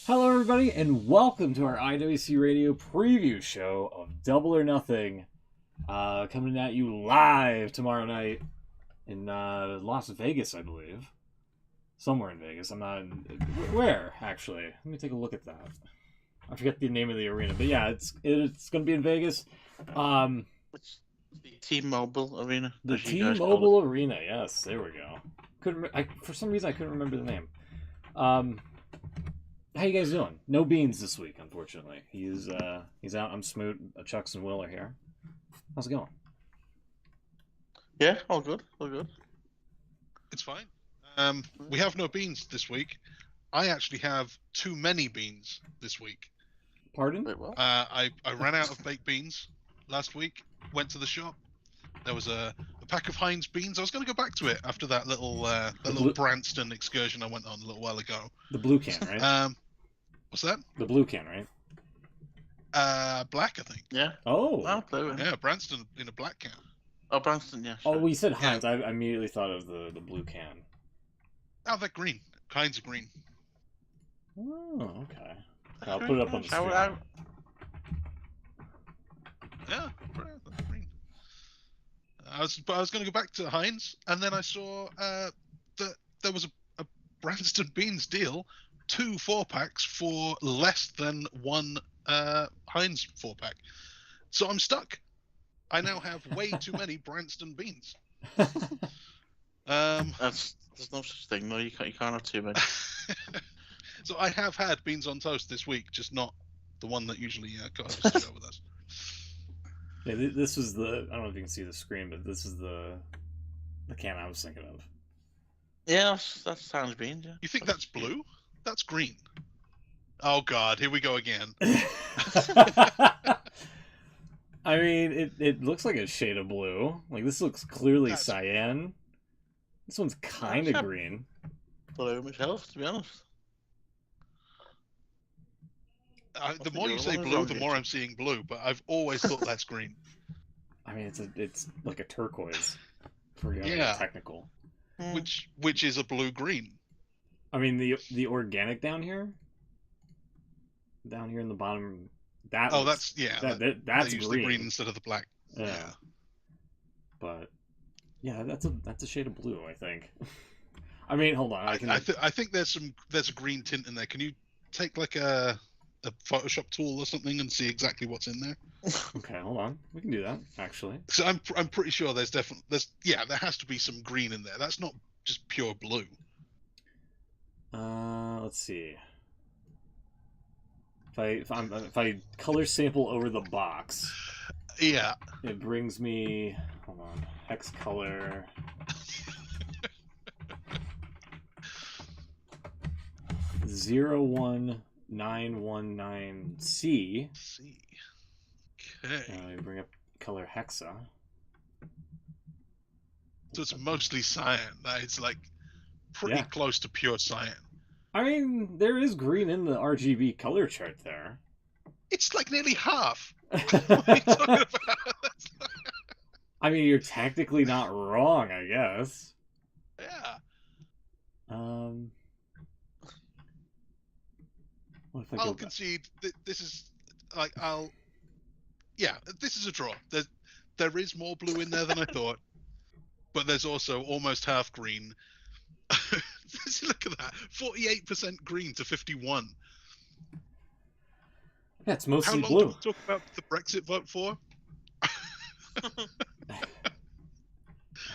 Hello, everybody, and welcome to our IWC Radio preview show of Double or Nothing, coming at you live tomorrow night in Las Vegas, I believe. Somewhere in Vegas. I'm not... Where, actually? Let me take a look at that. I forget the name of the arena, but yeah, it's going to be in Vegas. It's the T-Mobile Arena. The T-Mobile Arena, yes, there we go. For some reason, I couldn't remember the name. How you guys doing? No Beans this week, unfortunately. He's out. I'm Smoot. Chucks and Will are here. How's it going? Yeah, all good. All good. It's fine. We have no beans this week. I actually have too many beans this week. Pardon? Wait, what? I ran out of baked beans last week. Went to the shop. There was a pack of Heinz beans. I was going to go back to it after that little Branston excursion I went on a little while ago. The blue can, right? What's that? The blue can, right? Black, I think. Yeah. Oh. Blue. Yeah, Branston in a black can. Oh, Branston, yeah. Sure. Oh, we said Heinz. Yeah. I immediately thought of the blue can. Oh, they're green. Kinds of green. Oh, okay. I'll put it up on the screen. Yeah, green. I was going to go back to Heinz, and then I saw that there was a Branston Beans deal, 2 4-packs for less than 1 Heinz 4-pack. So I'm stuck. I now have way too many Branston Beans. There's no such thing. No, you can't have too many. So I have had beans on toast this week, just not the one that usually co-hosts the show with us. Yeah, this was I don't know if you can see the screen, but this is the can I was thinking of. Yeah, that sounds beans. Yeah. You think that's blue? That's green. Oh God, here we go again. I mean, it looks like a shade of blue. Like this looks clearly cyan. This one's kind of green. Blue myself, to be honest. The more you say blue, the more I'm seeing blue. But I've always thought that's green. I mean, it's like a turquoise. For technical. Which is a blue-green. I mean, the organic down here in the bottom. That's green instead of the black. Yeah. But yeah, that's a shade of blue, I think. I mean, hold on. I think there's a green tint in there. Can you take like a Photoshop tool or something and see exactly what's in there? Okay, hold on. We can do that, actually. So I'm pretty sure there has to be some green in there. That's not just pure blue. Let's see. If I color sample over the box, yeah, it brings me, hold on, hex color. Zero 1919C. Okay. I bring up color hexa. So it's mostly cyan. It's like pretty close to pure cyan. I mean, there is green in the RGB color chart there. It's like nearly half. What are you talking about? I mean, you're technically not wrong, I guess. Yeah. I'll concede that this is like this is a draw. There is more blue in there than I thought, but there's also almost half green. Look at that, 48% green to 51. Yeah, it's mostly blue. How long did we talk about the Brexit vote for? I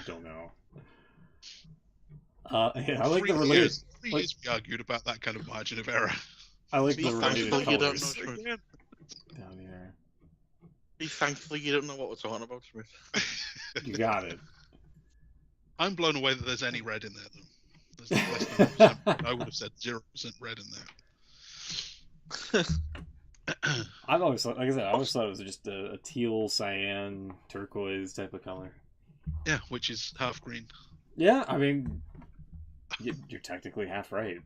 don't know. I like the related. 3 years we argued about that kind of margin of error. I like the related colors. Down here. Be thankful you don't know what we're talking about, Smith. You got it. I'm blown away that there's any red in there, though. There's less than 1%. I would have said 0% red in there. I've always thought, like I said, it was just a teal, cyan, turquoise type of color. Yeah, which is half green. Yeah, I mean, you're technically half right.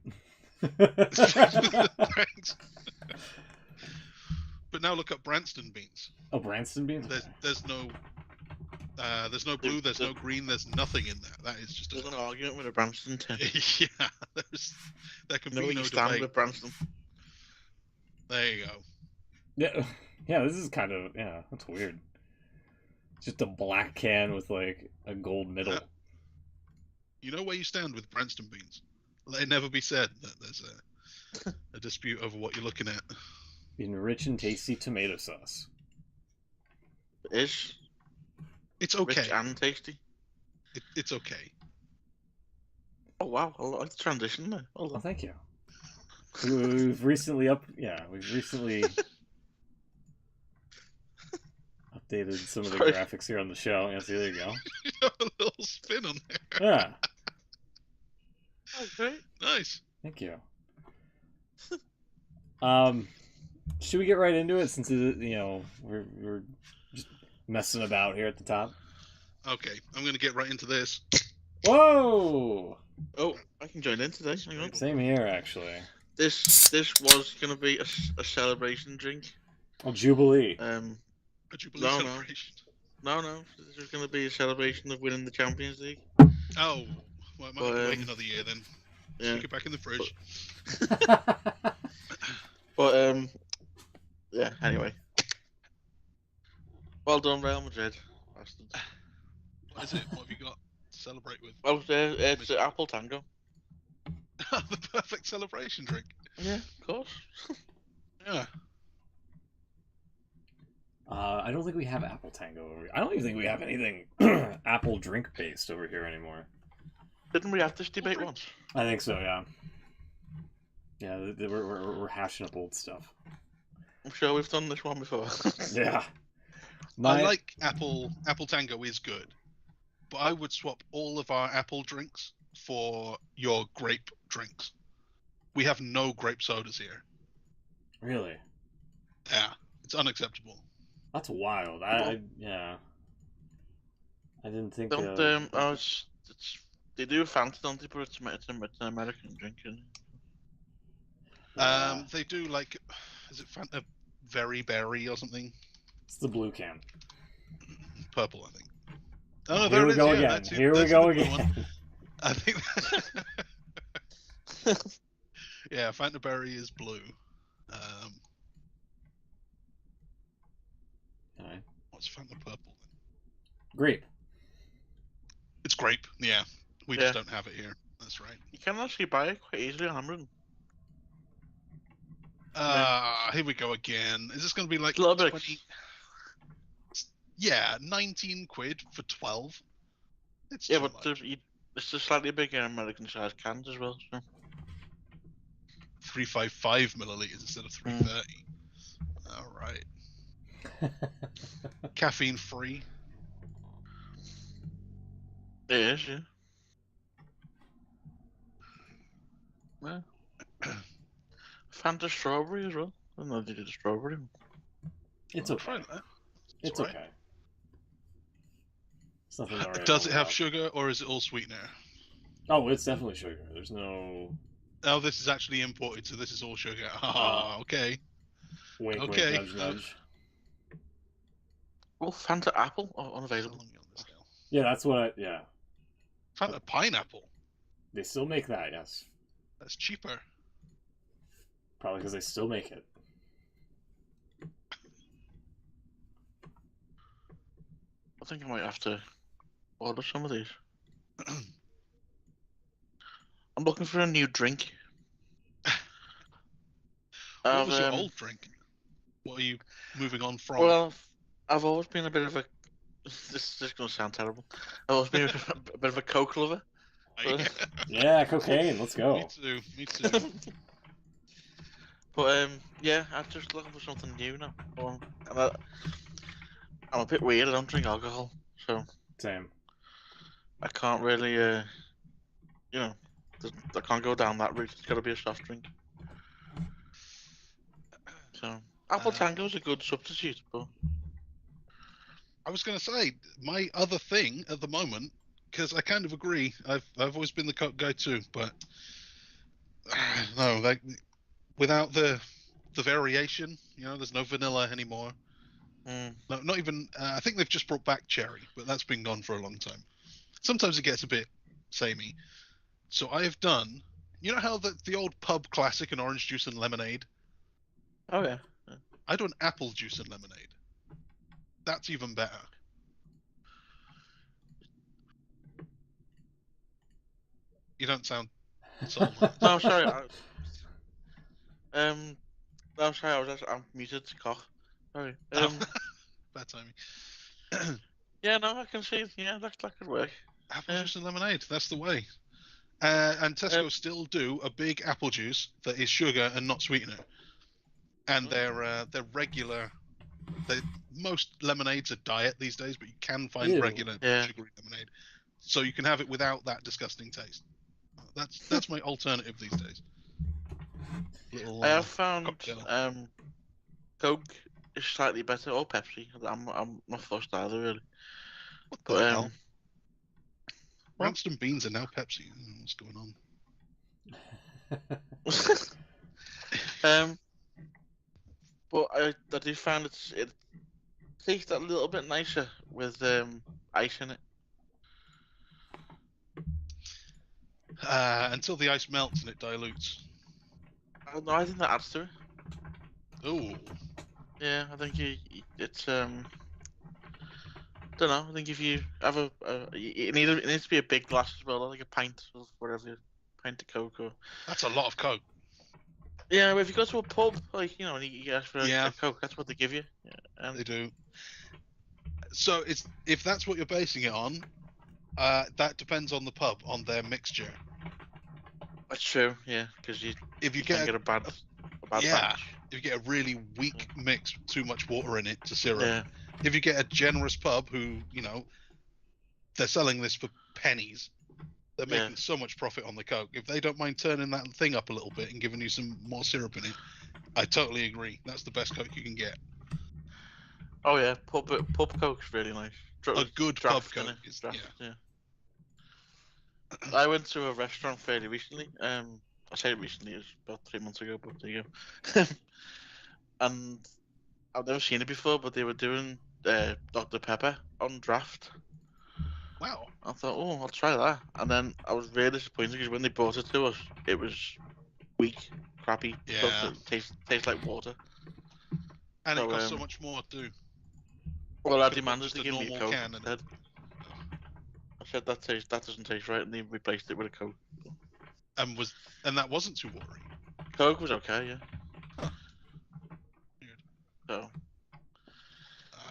Thanks. But now look up Branston Beans. Oh, Branston Beans? There's no blue, there's no green, there's nothing in there. That is just an argument with a Branston tin. Yeah, there can be no stand debate. with Branston. There you go. Yeah, yeah. This is kind of That's weird. Just a black can with like a gold middle. You know where you stand with Branston Beans. Let it never be said that there's a dispute over what you're looking at. In rich and tasty tomato sauce. It's okay. Rich and tasty. It's okay. Oh wow, I like the transition there. Oh, thank you. We've recently updated some of the graphics here on the show. Yeah, see, there you go. You have a little spin on there. Yeah. Oh, great. Nice. Thank you. Should we get right into it since we're just messing about here at the top? Okay, I'm going to get right into this. Whoa! Oh, I can join in today. Hang on. Same here, actually. This was going to be a celebration drink. Oh, Jubilee. A Jubilee No. celebration. No. This is going to be a celebration of winning the Champions League. Oh, well, I might have to wait another year then. Yeah. Stick it back in the fridge. But yeah. Anyway, well done, Real Madrid. Bastards. What is it? What have you got to celebrate with? Well, it's Apple Tango. The perfect celebration drink. Yeah, of course. Yeah. I don't think we have Apple Tango over here. I don't even think we have anything Apple drink based over here anymore. Didn't we have this debate once? I think so, yeah. Yeah, we're hashing up old stuff. I'm sure we've done this one before. Yeah. I like Apple Tango is good, but I would swap all of our apple drinks for your grape drinks. We have no grape sodas here. Really? Yeah, it's unacceptable. That's wild. Yeah. I didn't think. They do Fanta, don't they? But it's an American drink. Isn't it? Yeah. They do like, is it Fanta Very Berry or something? It's the blue can. Purple, I think. Oh, Here there we it is. go Yeah, again. Here we go again. I think. Yeah, Fanta Berry is blue. Alright. What's Fanta Purple then? Grape. It's grape. Yeah, we just don't have it here. That's right. You can actually buy it quite easily on Amazon. Here we go again. Is this going to be like a little 20? bit? Yeah, 19 quid for 12. It's Yeah, too but much. it's a slightly bigger American-sized cans as well. So. 355 milliliters instead of 330. All right. Caffeine free. It is, yeah. Yeah. Fanta strawberry as well. I don't know if they did a strawberry. It's okay. Try that. It's right. okay. It's nothing to worry Does it have about. sugar or is it all sweetener? Oh, it's definitely sugar. There's no. Oh, this is actually imported, so this is all sugar. Ah, okay. Wink, Okay. wink, nudge, nudge. Oh, Fanta apple? Oh, unavailable. Yeah, that's what yeah. Fanta pineapple. They still make that, yes. That's cheaper. Probably because they still make it. I think I might have to order some of these. I'm looking for a new drink. What was your old drink? What are you moving on from? Well, I've always been a bit of a. This is going to sound terrible. I've always been a bit of a coke lover. Yeah, cocaine. Let's go. Me too. But yeah, I'm just looking for something new now. I'm a bit weird. I don't drink alcohol, so Same. I can't really, I can't go down that route. It's got to be a soft drink. So Apple Tango is a good substitute, but I was going to say my other thing at the moment, because I kind of agree. I've always been the Coke guy too, but no, like without the variation, there's no vanilla anymore. No, not even. I think they've just brought back cherry, but that's been gone for a long time. Sometimes it gets a bit samey. So I have done. You know how the old pub classic and orange juice and lemonade? Oh yeah. I do an apple juice and lemonade. That's even better. You don't sound sold on it. No, sorry. No, sorry. I'm muted to cough. Sorry. Bad timing. Yeah, no, I can see. Yeah, that could work. Apple Yeah. juice and lemonade. That's the way. And Tesco still do a big apple juice that is sugar and not sweetener. And their regular. Most lemonades are diet these days, but you can find Ew. regular sugary lemonade, so you can have it without that disgusting taste. That's my alternative these days. I have found cocktail. Coke is slightly better, or Pepsi. I'm not fussed either really. What the hell? Branston Beans are now Pepsi. What's going on? But I do find it tastes a little bit nicer with ice in it. Until the ice melts and it dilutes. No, I think that adds to it. Oh. Yeah, I think it's don't know. I think if you have it needs to be a big glass as well, like a pint or whatever, pint of Coke or. That's a lot of Coke. Yeah, but if you go to a pub, like and you ask for a Coke, that's what they give you. Yeah, they do. So if that's what you're basing it on, that depends on the pub, on their mixture. That's true. Yeah, because if you get a bad batch. If you get a really weak mix, too much water in it to syrup. Yeah. If you get a generous pub who, they're selling this for pennies, they're making so much profit on the Coke. If they don't mind turning that thing up a little bit and giving you some more syrup in it, I totally agree. That's the best Coke you can get. Oh yeah, pub Coke's really nice. A good pub Coke is yeah. I went to a restaurant fairly recently. I say recently, it was about 3 months ago, but there you go. And I've never seen it before, but they were doing Dr. Pepper on draft. Wow. I thought, oh, I'll try that. And then I was really disappointed because when they brought it to us, it was weak, crappy. Yeah. Tastes like water. And it costs so much more too. Well, I demanded to give me a Coke can instead. I said that doesn't taste right, and they replaced it with a Coke. And that wasn't too watery. Coke was okay, yeah. Huh. So.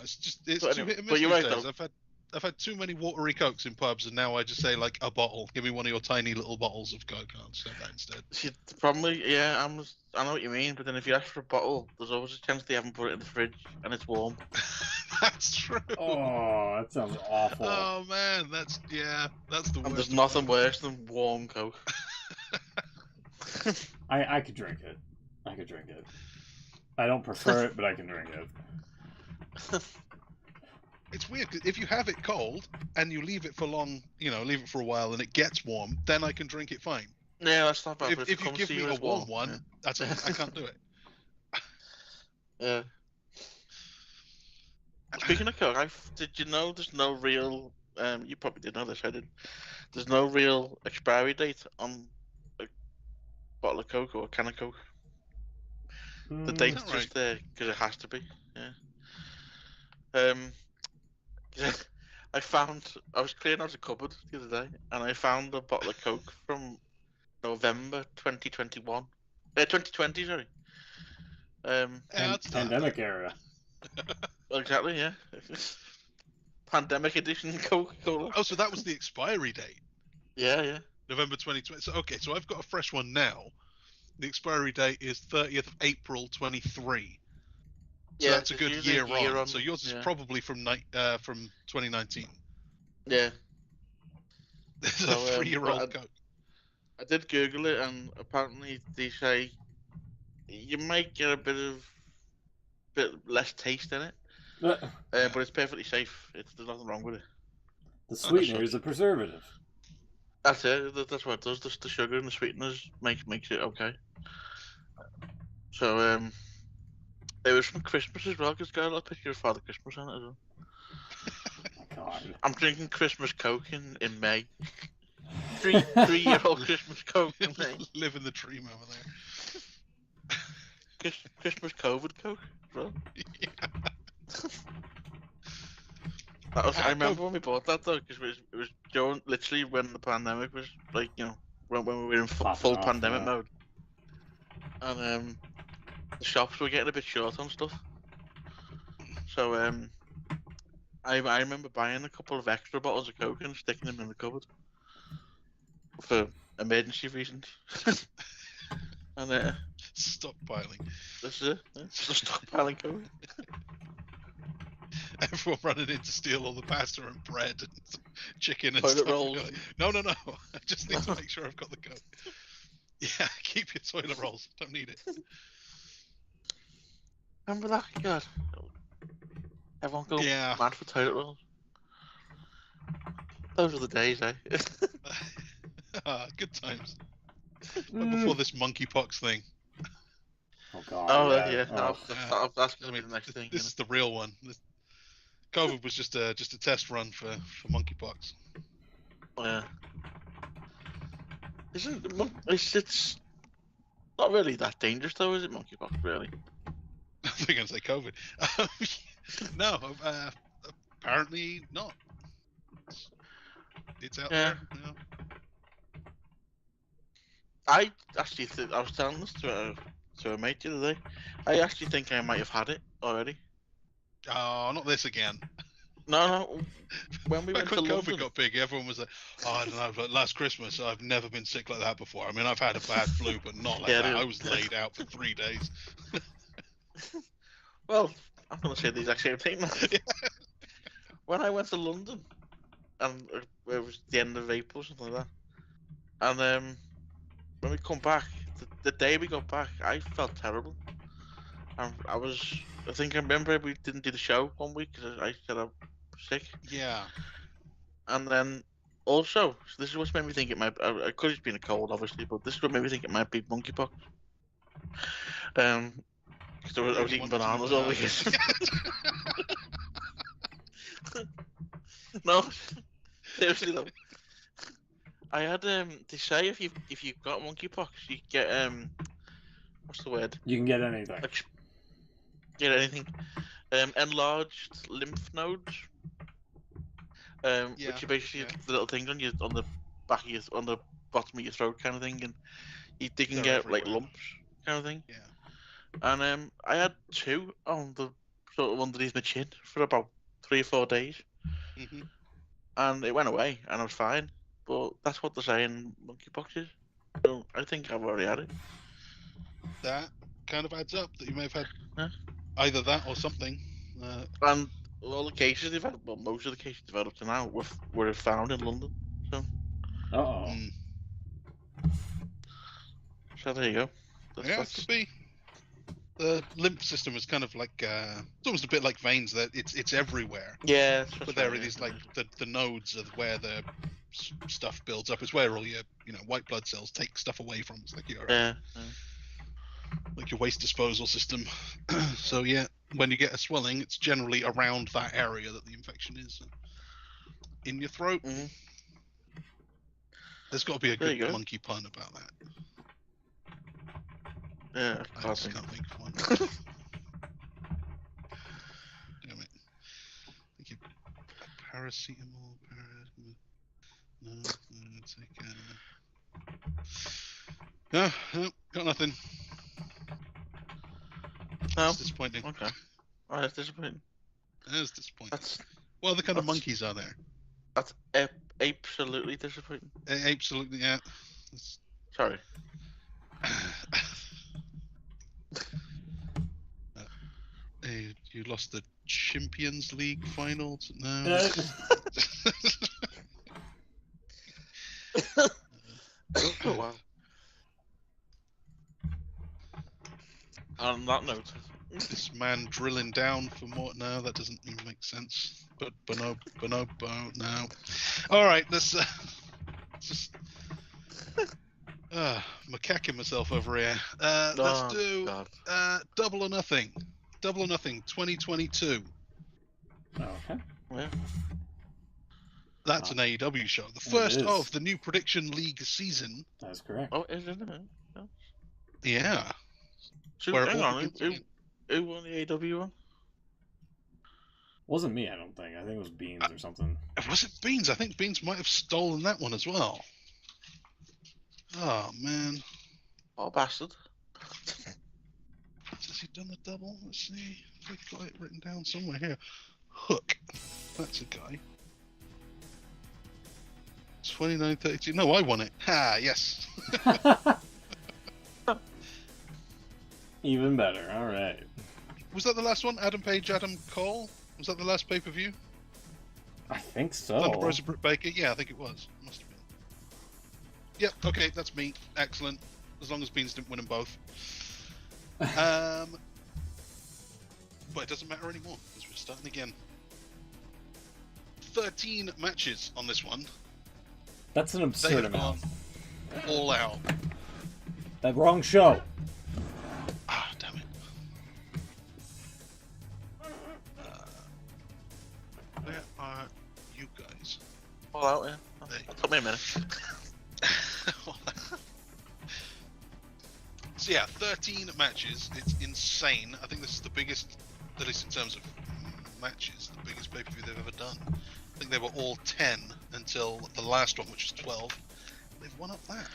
It's too hit and miss these days. I've had too many watery Cokes in pubs, and now I just say like a bottle. Give me one of your tiny little bottles of Coke, and I'll just have that instead. See, probably, yeah. I know what you mean, but then if you ask for a bottle, there's always a chance they haven't put it in the fridge and it's warm. That's true. Oh, that sounds awful. Oh man, that's the worst. And there's nothing worse than warm Coke. I could drink it. I don't prefer it, but I can drink it. It's weird, 'cause if you have it cold and you leave it for long, leave it for a while and it gets warm, then I can drink it fine. Yeah, that's not bad. If you give me a warm one, I can't do it. Yeah. Speaking of Coke, did you know there's no real? You probably did know this. I did. There's no real expiry date on a bottle of Coke or a can of Coke. The date's just there because it has to be. Yeah. I was clearing out a cupboard the other day, and I found a bottle of Coke from November 2021. 2020, sorry. Pandemic era. Exactly, yeah. Pandemic edition Coca-Cola. Oh, so that was the expiry date? Yeah. November 2020. So I've got a fresh one now. The expiry date is 30th April 23. So that's a good year on. So yours is probably from 2019. Yeah. This is a 3-year-old Coke. I did Google it, and apparently they say you might get a bit less taste in it, but it's perfectly safe. There's nothing wrong with it. The sweetener is a preservative. That's it. That's what it does. The sugar and the sweeteners makes it okay. So it was from Christmas as well, because got a little picture of Father Christmas on it as well. God. I'm drinking Christmas Coke in May. 3-year-old Christmas Coke in May. Living the dream over there. Christmas COVID Coke as well. Yeah. I remember when we bought that though, because it was during literally when the pandemic was like, you know, when we were in full pandemic mode, and the shops were getting a bit short on stuff. So I remember buying a couple of extra bottles of Coke and sticking them in the cupboard for emergency reasons. And Stockpiling. this is it. Just stockpiling Coke. Everyone running in to steal all the pasta and bread and chicken and Toilet stuff. rolls. Like, no. I just need to make sure I've got the Coke. Yeah, keep your toilet rolls. Don't need it. Remember that? God. Everyone going mad for toilet rolls. Those were the days, eh? Good times. But before this monkeypox thing. Oh god. Oh yeah. That's gonna be the next thing. This is the real one. COVID was just a test run for monkeypox. Yeah. It's not really that dangerous though, is it? Monkeypox, really? I think I'm gonna say COVID. No, apparently not. It's out there. You know? I actually I was telling this to a mate the other day. I actually think I might have had it already. Oh, not this again. No. When we went to COVID London, got big, everyone was like, "Oh, I don't know, but last Christmas I've never been sick like that before. I mean, I've had a bad flu, but not like that. I was laid out for 3 days." Well, I'm gonna say the exact same thing. When I went to London, and it was the end of April, something like that, and when we come back, the day we got back, I felt terrible. I remember we didn't do the show 1 week because I said I was sick. Yeah. And then also, so this is what's made me think it might. It could have been a cold, obviously, but this is what made me think it might be monkeypox. Because I was eating bananas all weekend. No, seriously though. I had they say if you've got monkeypox, you get what's the word? You can get anything. Get anything. Enlarged lymph nodes. Which are basically the little things on the back of on the bottom of your throat kind of thing, and they can get everywhere. Like lumps kind of thing. Yeah. And I had 2 on the sort of underneath my chin for about 3 or 4 days. Mm-hmm. And it went away, and I was fine. But that's what they're saying monkeypox is. So I think I've already had it. That kind of adds up that you may have had either that or something. And all the cases they've had, well, most of the cases they've had up to now were found in London. So. So there you go. It could be. The lymph system is kind of like it's almost a bit like veins that it's everywhere. Yeah, but there it is, like the nodes of where the stuff builds up. It's where all your white blood cells take stuff away from. It's like your like your waste disposal system. So yeah, when you get a swelling, it's generally around that area that the infection is. In your throat. Mm-hmm. There's got to be a good monkey pun about that. Yeah, I just can't think of one. Damn it. Thank you. Paracetamol. No, got nothing. No. That's disappointing. Okay. Oh, that's disappointing. That is disappointing. What other kind of monkeys are there? That's absolutely disappointing. Absolutely, yeah. Sorry. You lost the Champions League final? No. Oh, wow. On that note, this man drilling down for more. No, that doesn't even make sense. But bonobo, no. All right, let's just macacking myself over here. Let's do Double or Nothing. Double or Nothing 2022. Okay. Yeah. That's an AEW show. The first of the new Prediction League season. That's correct. Oh, isn't it? Yeah. So, Where it hang all on, begins who won the AEW one? Wasn't me, I don't think. I think it was Beans or something. Was it Beans? I think Beans might have stolen that one as well. Oh man, Oh, bastard. has he done the double? Let's see. I've got it written down somewhere here. Hook. That's a guy. 29-32. No, I won it. Ha, yes. Even better. All right. Was that the last one? Adam Page, Adam Cole? Was that the last pay-per-view? I think so. Thunder Bros. Britt Baker? Yeah, I think it was. Must have been. Yep, okay, that's me. Excellent. As long as Beans didn't win them both. But it doesn't matter anymore, because we're starting again. 13 matches on this one. That's an They absurd have amount. gone all out. That wrong show. Ah, damn it. Where are you guys? All out, yeah. There you It took me a minute. So yeah, 13 matches. It's insane. I think this is the biggest, at least in terms of matches, the biggest pay-per-view they've ever done. I think they were all 10 until the last one, which was 12. They've won up that.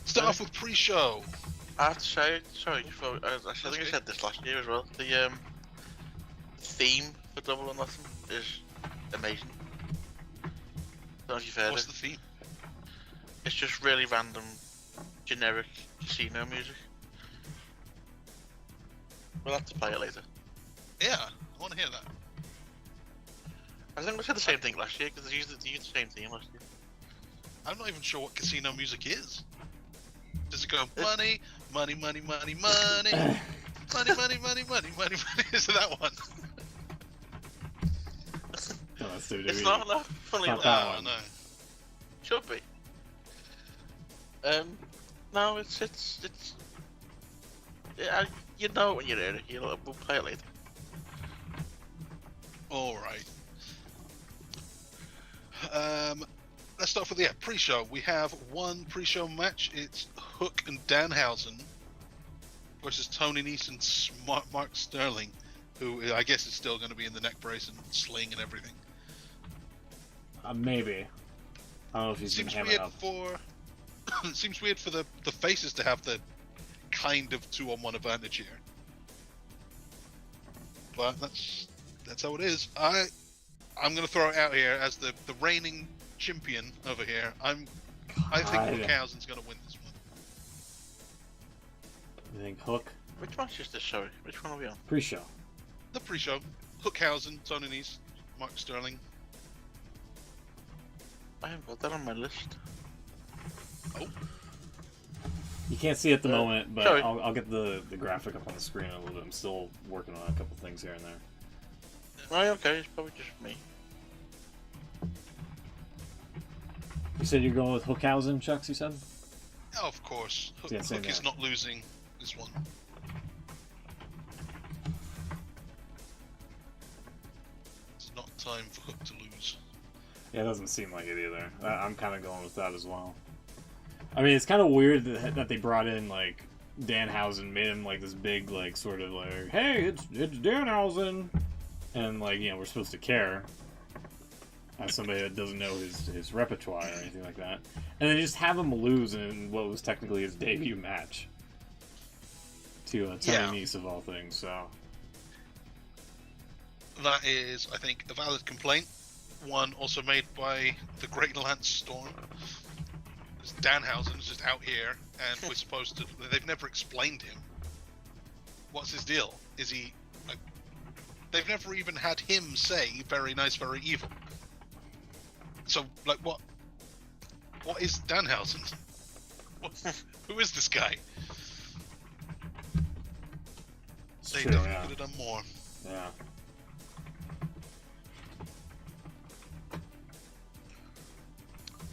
Start off with pre-show. I have to say, sorry, I think I said this last year as well. The theme for Double or Nothing is amazing. Don't know if you've heard What's it. the theme? It's just really random, generic casino music. We'll have to play it later. Yeah, I want to hear that. I think we said the same thing last year because they used the same theme last year. I'm not even sure what casino music is. Does it go money, money, money, money, money, money, money, money, money, money, money? Is it that one? No, that's WWE. It's not that funny. Not Like, that Oh one. no. should be. No, it's yeah, you know when you're there. We'll play it later. All right. Let's start with the pre-show. We have one pre-show match. It's Hook and Danhausen versus Tony Nese and Mark Sterling, who I guess is still going to be in the neck brace and sling and everything. Maybe. I don't know if he's been Seems hammered weird up. for it seems weird for the faces to have the kind of 2-on-1 advantage here, but that's how it is. I'm going to throw it out here as the reigning champion over here. I think Hookhausen's going to win this one. You think Hook? Which match is this? Sorry, which one are we on? Pre-show. The pre-show: Hookhausen, Tony Nese, Mark Sterling. I haven't got that on my list. Oh, You can't see it at the moment, but sorry. I'll get the graphic up on the screen in a little bit. I'm still working on a couple things here and there. Right, okay, it's probably just me. You said you're going with Hookhausen, Chucks, you said? of course. Yeah, same Hook is here. not losing this one. It's not time for Hook to lose. Yeah, it doesn't seem like it either. I'm kind of going with that as well. I mean, it's kind of weird that they brought in, like, Danhausen, made him, like, this big, like, sort of, like, hey, it's Danhausen! And, like, you know, we're supposed to care as somebody that doesn't know his repertoire or anything like that. And then just have him lose in what was technically his debut match to Tony Nese, of all things, so... That is, I think, a valid complaint. One also made by the great Lance Storm. Danhausen's just out here, and we're supposed to... They've never explained him. What's his deal? Is he... Like, they've never even had him say, very nice, very evil. So, like, what is Danhausen? Who is this guy? It's They true, definitely yeah. could have done more. Yeah.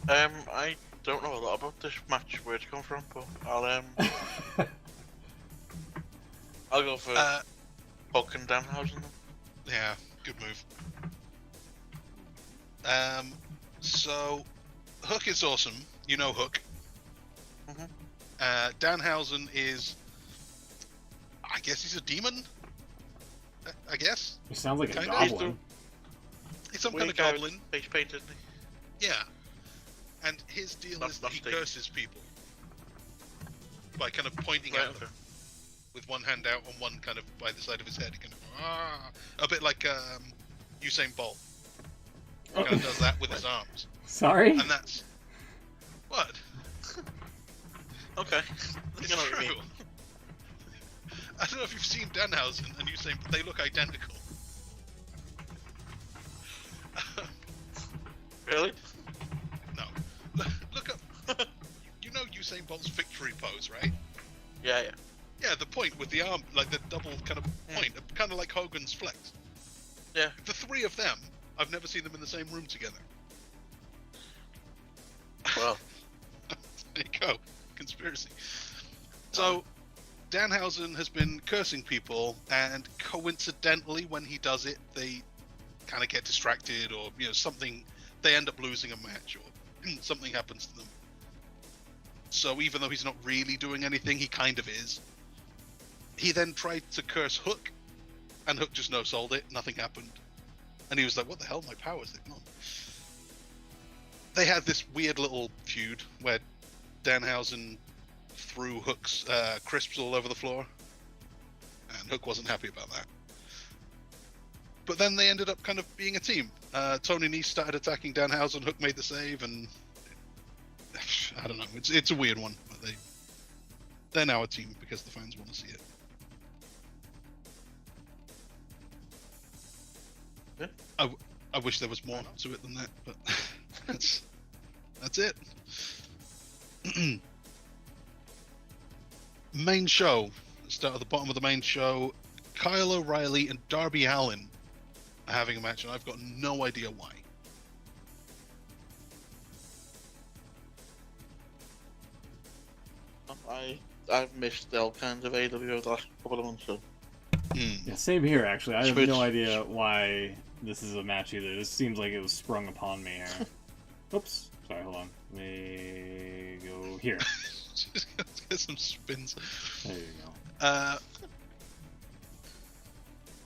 I don't know a lot about this match, where it's come from, but I'll go for Hook and Danhausen. Yeah, good move. So Hook is awesome. You know Hook. Mhm. Danhausen is I guess he's a demon. I guess He sounds like a Kinda. goblin. he's some kind Weird of guy with goblin. face paint, isn't he? Yeah. And his deal Not is that he Sting. curses people by kind of pointing Right, at them with one hand out and one kind of by the side of his head. He kind of a bit like Usain Bolt. He kind of does that with his arms, Sorry? and that's what. Okay. It's You know what I true. mean. I don't know if you've seen Danhausen and Usain, but they look identical. Really? No. Look up. You know Usain Bolt's victory pose, right? Yeah, yeah. Yeah, the point with the arm, like the double kind of point, kind of like Hogan's flex. Yeah. The three of them, I've never seen them in the same room together. Well, There you go. Conspiracy. So, Danhausen has been cursing people, and coincidentally, when he does it, they kind of get distracted, or something. They end up losing a match, or something happens to them. So, even though he's not really doing anything, he kind of is. He then tried to curse Hook, and Hook just no-sold it. Nothing happened, and he was like, "What the hell? My powers, they've gone." They had this weird little feud where Danhausen threw Hook's crisps all over the floor, and Hook wasn't happy about that. But then they ended up kind of being a team. Tony Nese started attacking Danhausen, Hook made the save, and I don't know. It's a weird one, but they're now a team because the fans want to see it. Yeah. I wish there was more to it than that, but that's it. Main show. Start at the bottom of the main show. Kyle O'Reilly and Darby Allin are having a match, and I've got no idea why. I've missed all kinds of AEW over the last couple of months, so. Yeah, same here, actually. I have Switch. no idea why this is a match either. This seems like it was sprung upon me here. Oops. Sorry, hold on. Let me go here. Let's get some spins. There you go.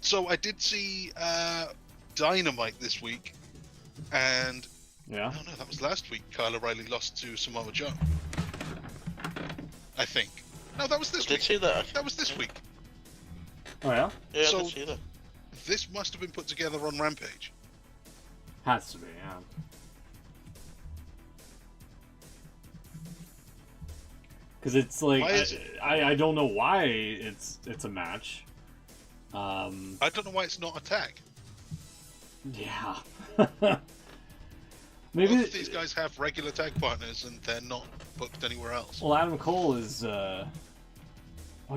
So I did see Dynamite this week, and Yeah? no, that was last week. Kyle O'Reilly lost to Samoa Joe. I think. No, that was this I did week. see that. That was this week. Oh, yeah? Yeah, So- I did see that. This must have been put together on Rampage. Has to be, yeah. Because it's like, Why is I don't know why it's a match. I don't know why it's not a tag. Yeah. Maybe Both of these guys have regular tag partners, and they're not booked anywhere else. Well, Adam Cole is. Oh,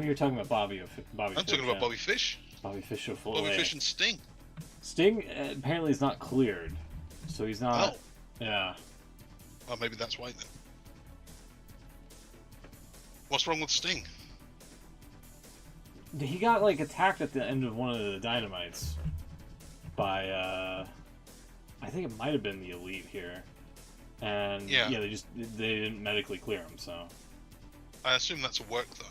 you're talking about Bobby. I'm talking about Bobby Fish. Bobby Fish. Bobby Fish and Sting. Sting apparently is not cleared, so he's not. Oh. Yeah. Well, maybe that's why then. What's wrong with Sting? He got like attacked at the end of one of the Dynamites by I think it might have been the Elite here, and Yeah. they didn't medically clear him, so I assume that's a work though,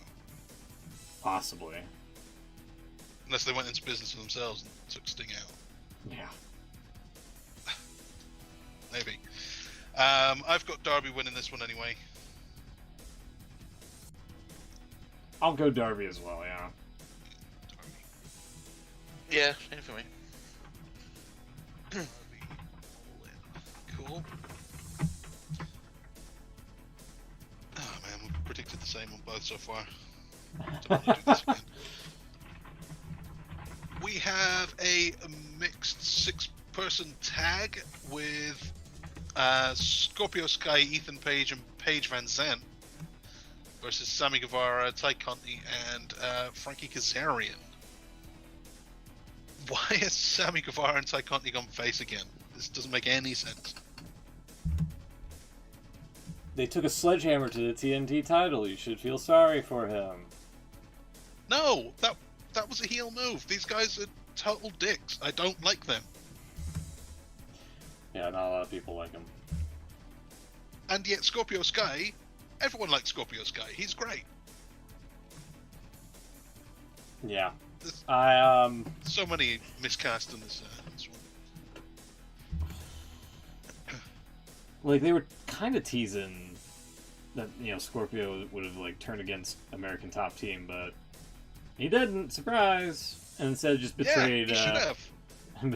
possibly. unless they went into business for themselves and took Sting out. Yeah. Maybe. I've got Darby winning this one anyway. I'll go Darby as well. Yeah. Darby. Yeah, same for me. Darby all in. Cool. Oh man, we've predicted the same on both so far. Don't want to do this again. We have a mixed six-person tag with Scorpio Sky, Ethan Page, and Paige Van Zandt versus Sammy Guevara, Ty Conti, and Frankie Kazarian. Why has Sammy Guevara and Ty Conti gone face again? This doesn't make any sense. They took a sledgehammer to the TNT title. You should feel sorry for him. No, that was a heel move. These guys are total dicks. I don't like them. Yeah, not a lot of people like him. And yet Scorpio Sky, everyone likes Scorpio Sky. He's great. Yeah. There's I so many miscast in this one. like they were kind of teasing that Scorpio would have like turned against American Top Team, but he didn't. Surprise! And instead just betrayed. Yeah, he should have.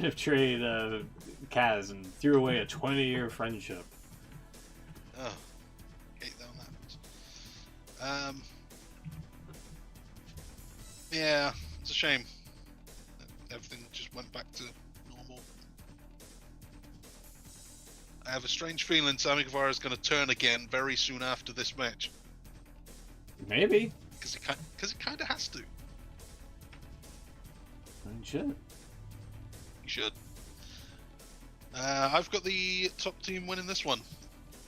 Betrayed Kaz and threw away a 20-year friendship. Oh, hate that happens. Yeah, it's a shame that everything just went back to normal. I have a strange feeling Sammy Guevara is going to turn again very soon after this match. Maybe. Because it kind of has to. He should. He should. I've got the top team winning this one.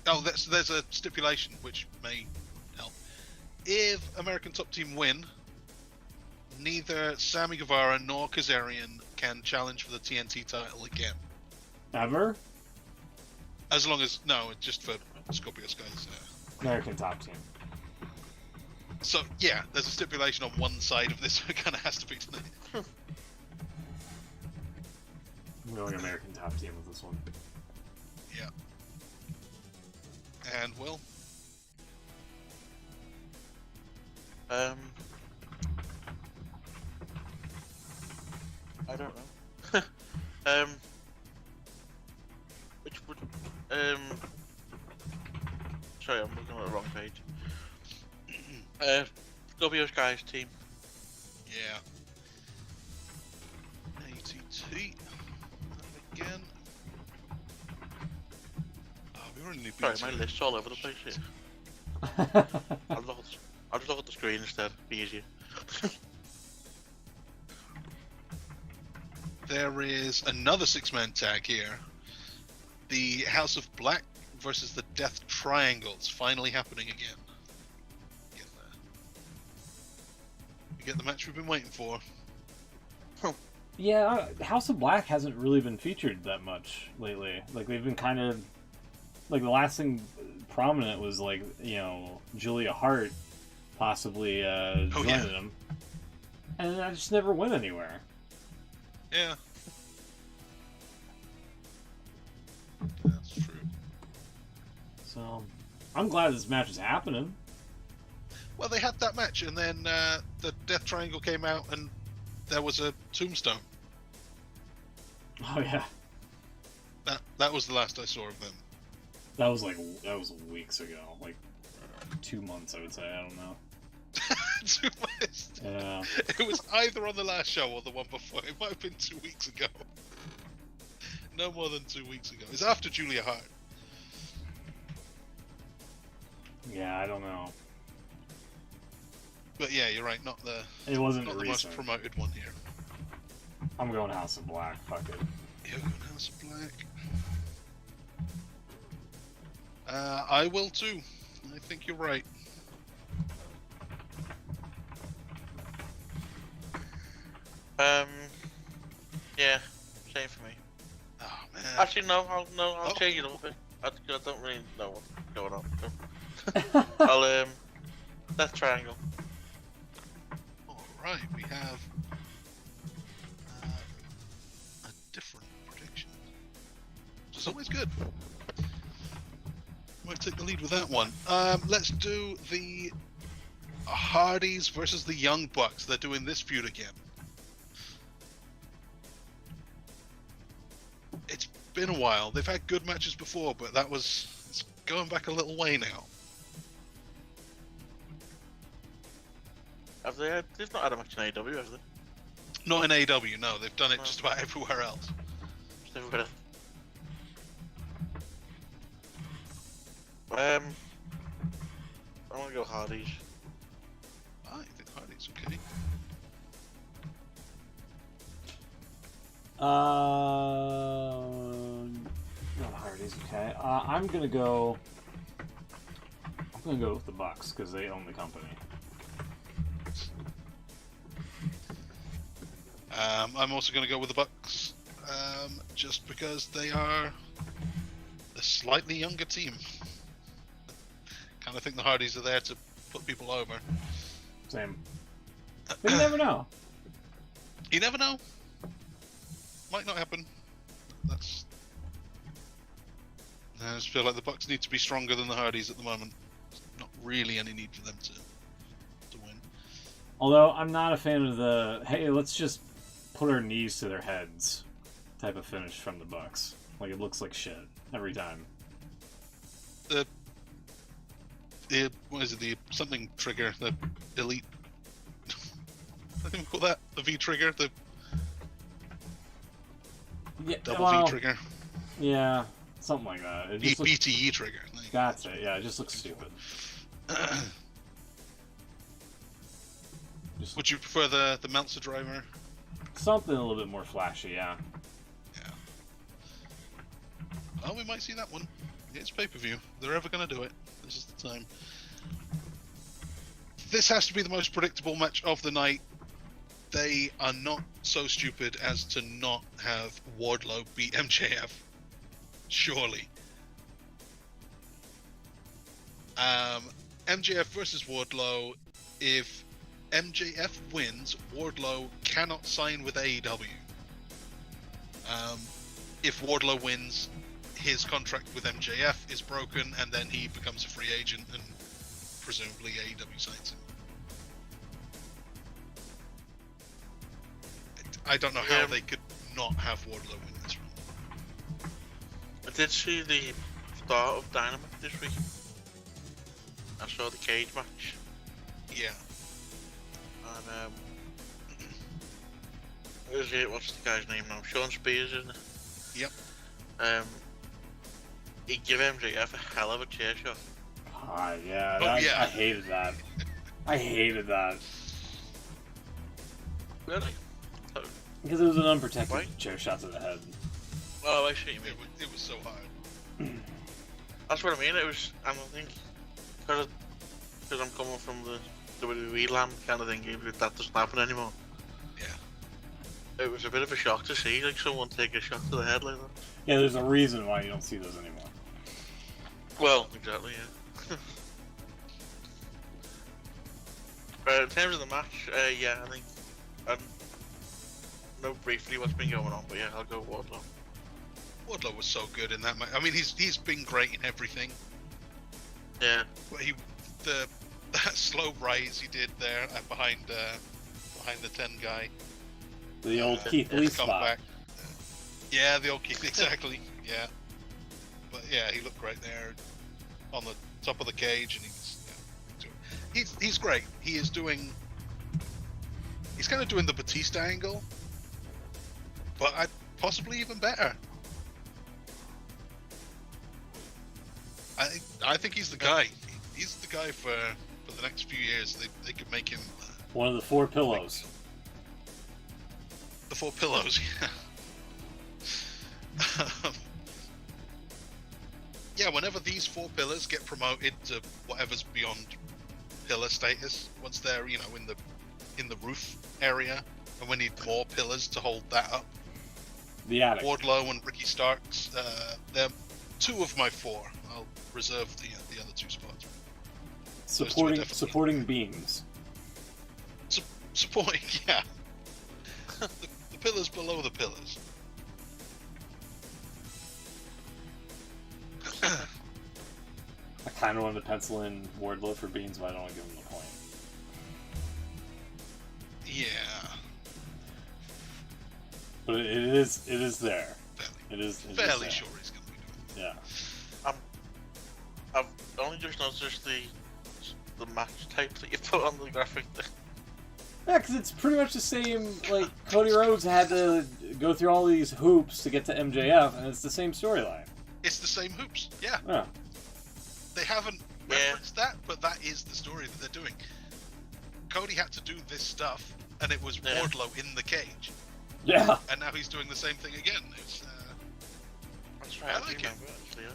Oh, there's a stipulation which may help. If American Top Team win, neither Sammy Guevara nor Kazarian can challenge for the TNT title again. Ever? As long as it's just for Scorpio Sky's. American Top Team. So yeah, there's a stipulation on one side of this. It kind of has to be tonight. I'm going American Top Team with this one. Yeah. And Will? I don't know. Which would sorry, I'm looking at the wrong page. Scorpio Sky's team. Yeah. ATT. Again. Oh, we already need Sorry, beats my here. list's all over the place here. I'll just look at the screen instead. Be easier. There is another six-man tag here. The House of Black versus the Death Triangle. It's finally happening again. Get there. We get the match we've been waiting for. Yeah, House of Black hasn't really been featured that much lately. Like they've been kind of like the last thing prominent was like Julia Hart possibly joining them, and I just never went anywhere. Yeah. That's true. So I'm glad this match is happening. Well, they had that match, and then the Death Triangle came out, and there was a tombstone. Oh yeah, That was the last I saw of them. that was weeks ago, like 2 months, I would say. I don't know. 2 months. Yeah. It was either on the last show or the one before. It might have been 2 weeks ago. No more than 2 weeks ago. It's after Julia Hart. Yeah, I don't know. But yeah, you're right. Not the It wasn't most recent. promoted one here. I'm going House of Black. Fuck it. You're going House of Black. I will too. I think you're right. Yeah, same for me. Oh man. Actually, I'll change it a little bit. I don't really know what's going on. So. I'll Death Triangle. All right, we have a different prediction, which is always good. Might take the lead with that one. Let's do the Hardys versus the Young Bucks. They're doing this feud again. It's been a while. They've had good matches before, but it's going back a little way now. Have they? They've not had a match in AEW, have they? Not in AEW, no. They've done it just about everywhere else. Just everywhere else. I'm gonna go Hardys. I think Hardy's okay. Not Hardy's okay. I'm gonna go with the Bucks because they own the company. I'm also going to go with the Bucks, just because they are a slightly younger team. Kind of think the Hardys are there to put people over. Same. But you never know. You never know. Might not happen. That's. I just feel like the Bucks need to be stronger than the Hardys at the moment. There's not really any need for them to win. Although I'm not a fan of the hey, let's just put our knees to their heads type of finish from the Bucks. Like it looks like shit every time. The what is it? The something trigger, the elite. I think we call that the V trigger, the double V trigger. Yeah, something like that. It just looks, BTE trigger. that's it. Yeah, it just looks stupid. Would you prefer the Meltzer driver? Something a little bit more flashy, yeah. Yeah. Well, we might see that one. It's pay-per-view. They're ever going to do it. This is the time. This has to be the most predictable match of the night. They are not so stupid as to not have Wardlow beat MJF. Surely. MJF versus Wardlow. If MJF wins, Wardlow cannot sign with AEW. If Wardlow wins, his contract with MJF is broken, and then he becomes a free agent, and presumably AEW signs him. I don't know how they could not have Wardlow win this one. I did see the start of Dynamite this week. I saw the cage match. Yeah. And what's the guy's name now? Sean Spears, isn't it? Yep. He gave MJF a hell of a chair shot. Yeah, Oh, yeah. I hated that. I hated that. Really? Because it was an unprotected Why? chair shot to the head. Oh, I see what you mean. It was so hard. That's what I mean. It was, I don't think, because I'm coming from the WWE land kind of thing, that doesn't happen anymore. Yeah. It was a bit of a shock to see like someone take a shot to the head like that. Yeah, there's a reason why you don't see those anymore. Well, exactly, yeah. In terms of the match, yeah, I think I know briefly what's been going on, but yeah, I'll go Wardlow. Wardlow was so good in that match. I mean, he's been great in everything. Yeah. But that slow rise he did there behind the 10 guy. The old Keith Lee spot. Back. Yeah, the old Keith, exactly. Yeah. But yeah, he looked great there on the top of the cage, and he's great. He's kind of doing the Batista angle, but possibly even better. I think he's the guy. He's the guy for the next few years. They could make him one of the 4 pillows. The 4 pillows, yeah. Yeah, whenever these 4 pillars get promoted to whatever's beyond pillar status, once they're in the roof area, and we need more pillars to hold that up. The attic. Wardlow and Ricky Starks, they're 2 of my 4. I'll reserve the other 2 spots. Supporting beams. Supporting, yeah. the pillars below the pillars. I kind of wanted to pencil in Wardlow for beans, but I don't want to give him the point. Yeah. But it is there. Fairly. It is fairly there. sure he's going to be doing it. Yeah. I've only just noticed the match type that you put on the graphic there. Yeah, because it's pretty much the same. Like Cody Rhodes had to go through all these hoops to get to MJF, and it's the same storyline. It's the same hoops, yeah. Yeah. They haven't referenced that, but that is the story that they're doing. Cody had to do this stuff, and it was Wardlow in the cage. Yeah. And now he's doing the same thing again. It's, That's right. I like it. Actually, yeah.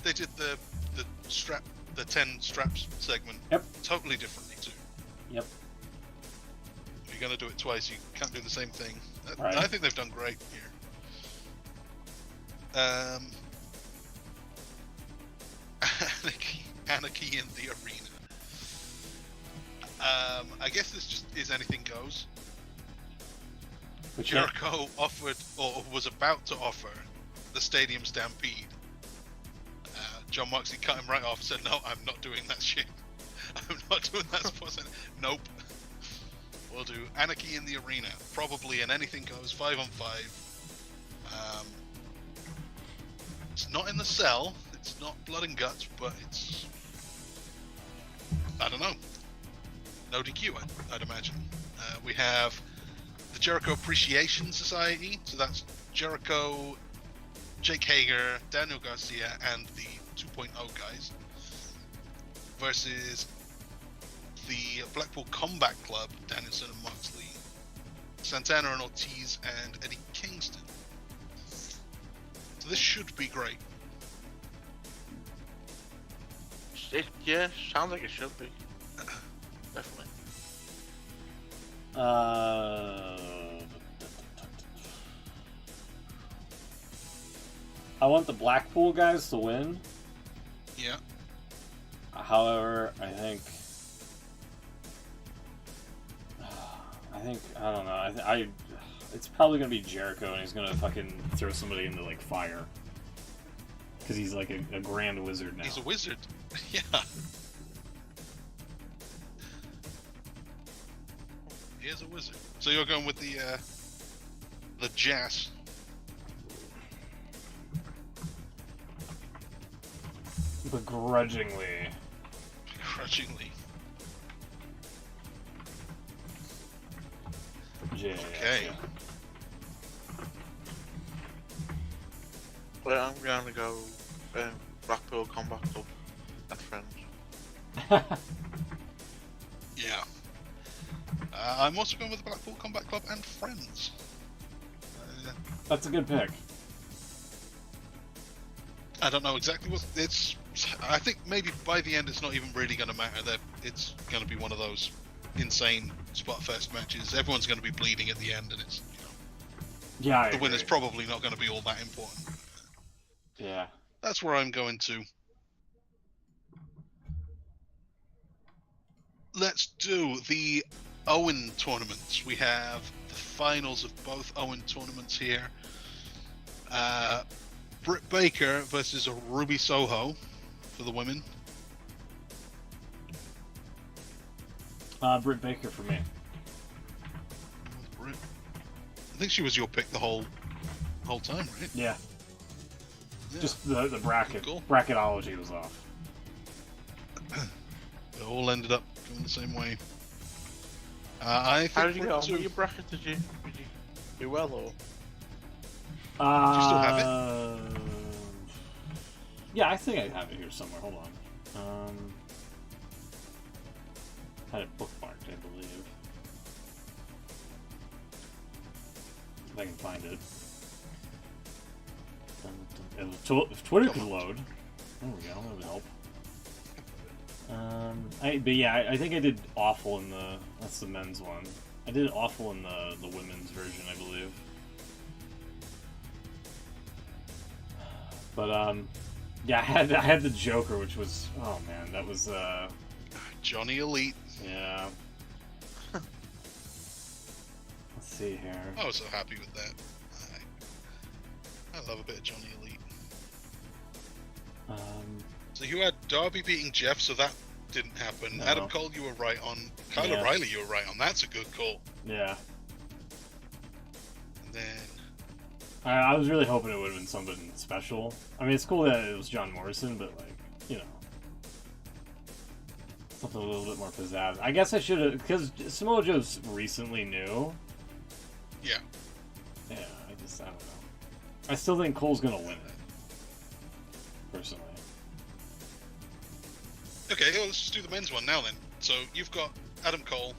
They did the 10 straps segment totally differently too. Yep. If you're going to do it twice, you can't do the same thing. Right. I think they've done great here. Anarchy in the arena. I guess this just is anything goes. But Jericho offered, or was about to offer, the Stadium Stampede. John Moxley cut him right off and said, "No, I'm not doing that shit. I'm not doing that sports center. Nope. We'll do Anarchy in the Arena. Probably an anything goes 5-on-5. It's not in the cell. It's not blood and guts, but it's... I don't know. No DQ, I'd imagine. We have the Jericho Appreciation Society. So that's Jericho, Jake Hager, Daniel Garcia, and the 2.0 guys. Versus the Blackpool Combat Club, Danielson and Moxley, Santana and Ortiz, and Eddie Kingston. So this should be great. Yeah, sounds like it should be. Definitely. I want the Blackpool guys to win. Yeah. However, I don't know. It's probably gonna be Jericho, and he's gonna fucking throw somebody into like fire because he's like a grand wizard now. He's a wizard. Yeah. He is a wizard. So you're going with the Jazz. Begrudgingly. Begrudgingly. Yeah. Okay. Well, I'm gonna go Blackpool Combat Club and Friends. Yeah. I'm also going with the Blackpool Combat Club and Friends. That's a good pick. I don't know exactly what it's. I think maybe by the end it's not even really going to matter. That it's going to be one of those insane spot fest matches. Everyone's going to be bleeding at the end, and it's Yeah, the winner's probably not going to be all that important. Yeah. That's where I'm going to. Let's do the Owen tournaments. We have the finals of both Owen tournaments here. Britt Baker versus Ruby Soho for the women. Britt Baker for me. Britt. I think she was your pick the whole time, right? Yeah. Yeah. Just the bracket. Cool. Bracketology was off. It all ended up going the same way. I think How did you get on to- with your bracket? Did you do well or? Do you still have Yeah, I think I have it here somewhere. Hold on. Had it bookmarked, I believe. If I can find it. If Twitter could load. There we go. That would help. But yeah, I think I did awful in the. That's the men's one. I did awful in the women's version, I believe. But yeah, I had the Joker, which was, oh man, that was Johnny Elite. yeah. Let's see here. I was so happy with that. I love a bit of Johnny Elite. So you had Darby beating Jeff, so that didn't happen. No. Adam Cole, you were right on. Kyle Yeah. O'Reilly, you were right on. That's a good call. Yeah. And then I was really hoping it would have been something special. I mean, it's cool that it was John Morrison, but like, you know, something a little bit more pizzazz. I guess I should have, because Samoa Joe's recently new. yeah, Yeah, I don't know. I still think Cole's gonna win it, personally. okay. Well, let's just do the men's one now then. So you've got Adam Cole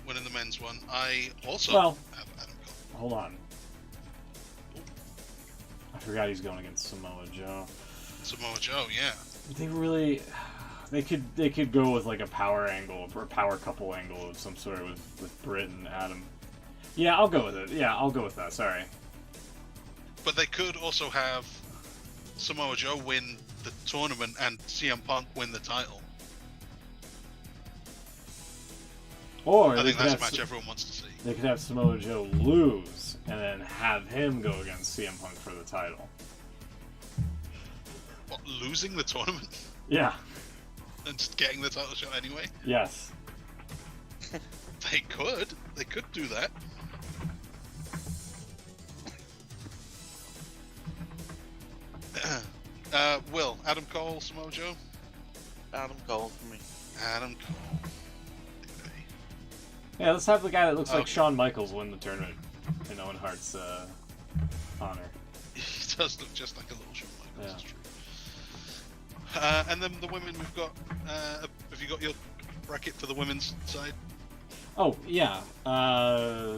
winning the men's one. I also Well- have Adam Cole. Hold on. I forgot he's going against Samoa Joe. Samoa Joe, yeah. They really, they could go with like a power angle or a power couple angle of some sort with Britt and Adam. Yeah, I'll go with it. Yeah, I'll go with that. Sorry. But they could also have Samoa Joe win the tournament and CM Punk win the title. Or I they think could that's a have match everyone wants to see. they could have Samoa Joe lose and then have him go against CM Punk for the title. What, losing the tournament Yeah. and just getting the title shot anyway? Yes. They could do that. Will, Adam Cole, Samoa Joe? Adam Cole for me. Adam Cole. Yeah, let's have the guy that looks like Okay. Shawn Michaels win the tournament in Owen Hart's honor. He does look just like a little Shawn Michaels, Yeah. that's true. And then the women we've got, have you got your bracket for the women's side? Oh, yeah.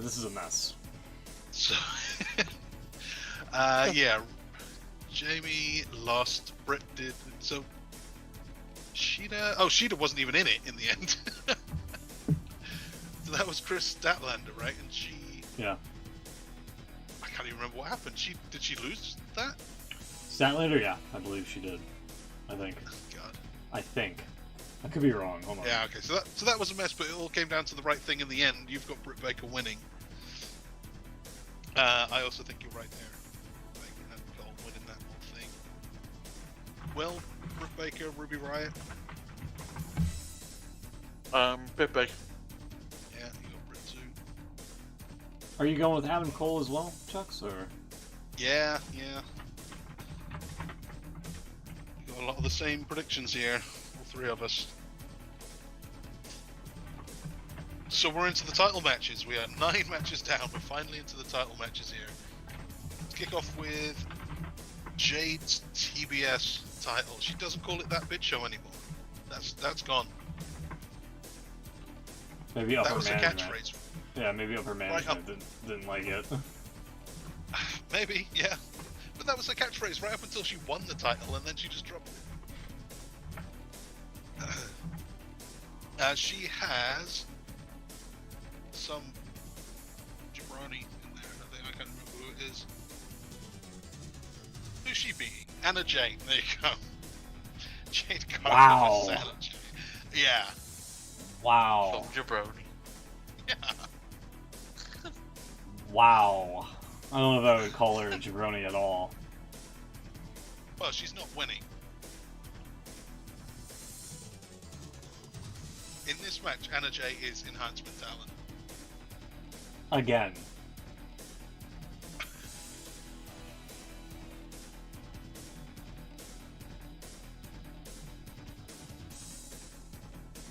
This is a mess. So, yeah, Jamie lost, Britt did, so Sheeta wasn't even in it in the end. So that was Chris Statlander, right? And she, Yeah. I can't even remember what happened. Did she lose that? Statlander, yeah. I believe she did. I think. God. I think. I could be wrong. Hold on. Yeah, okay, so that was a mess, but it all came down to the right thing in the end. You've got Britt Baker winning. I also think you're right there. Baker and Cole winning that whole thing. Well, Britt Baker, Ruby Riott. Britt Baker. Yeah, you got Britt too. Are you going with Adam Cole as well, Chucks? Or Yeah. You got a lot of the same predictions here, all three of us. So we're into the title matches. We are 9 matches down. We're finally into the title matches here. Let's kick off with Jade's TBS title. She doesn't call it that bitch show anymore. That's gone. maybe upper That was a management? catchphrase. Yeah, maybe upper management didn't like it. Maybe, yeah. But that was a catchphrase right up until she won the title, and then she just dropped it. She has some jabroni in there. I can't remember who it is. Who's she beating? Anna Jay. There you go. Jade Cargill Wow. versus Anna Jay. Yeah. Wow. From Jabroni. Yeah. Wow. I don't know if I would call her a jabroni at all. Well, she's not winning. In this match, Anna Jay is enhancement talent. Again.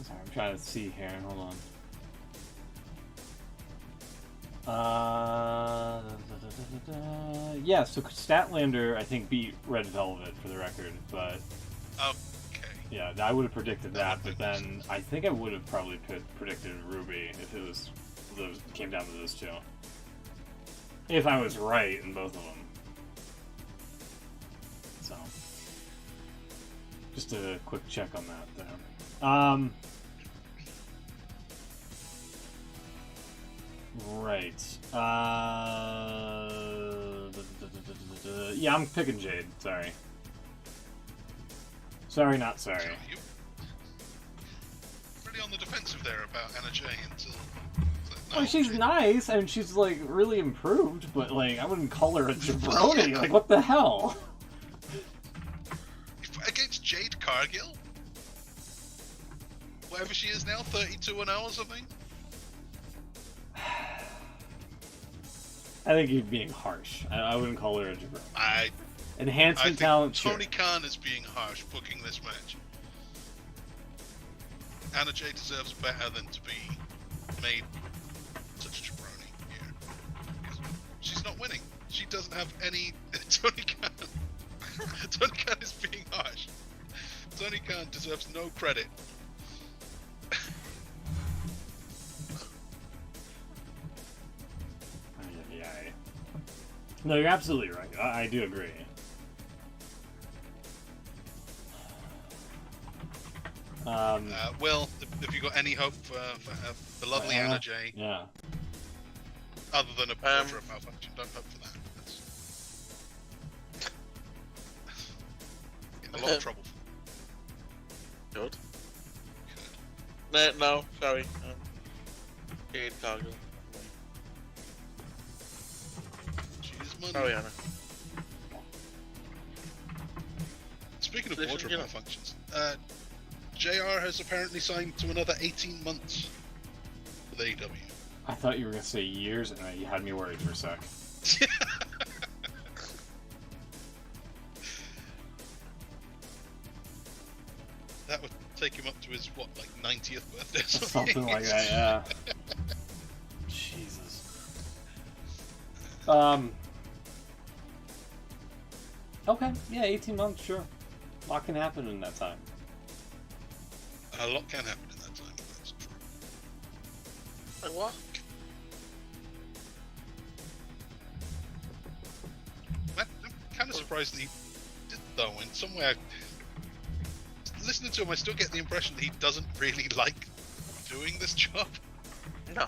Sorry, I'm trying to see here. Hold on. Yeah, so Statlander, I think, beat Red Velvet for the record, but Okay. yeah, I would have predicted that, but then I think I would have probably predicted Ruby if it was came down to those two. If I was right in both of them. So, just a quick check on that there. Right. Yeah, I'm picking Jade. Sorry. Sorry, not sorry. So you pretty on the defensive there about Anna Jay until. Well, she's nice, and she's, like, really improved, but, like, I wouldn't call her a jabroni. Like, what the hell? Against Jade Cargill? Whatever she is now, 32-0 or something? I think you're being harsh. I wouldn't call her a jabroni. I Enhancement think talent, Tony sure. Khan is being harsh booking this match. Anna Jay deserves better than to be made such a jabroni here. Because she's not winning. She doesn't have any. Tony Khan. Tony Khan is being harsh. Tony Khan deserves no credit. Yeah. No, you're absolutely right. I do agree. Will, have you got any hope for the lovely Anna Jay? Yeah. Other than a portrait malfunction, don't hope for that. That's in a lot of trouble. Good. No, sorry. Jade Cargill. She is money. Oh yeah. Speaking of Listen, wardrobe you know- malfunctions, JR has apparently signed to another 18 months with AEW. I thought you were gonna say years, and you had me worried for a sec. That would take him up to his, what, like 90th birthday or something? Something like that, yeah. Jesus. Okay, yeah, 18 months, sure. A lot can happen in that time. A lot can happen in that time, that's true. Like what? I'm kind of surprised that he did, though, in some way. Listening to him, I still get the impression that he doesn't really like doing this job. No.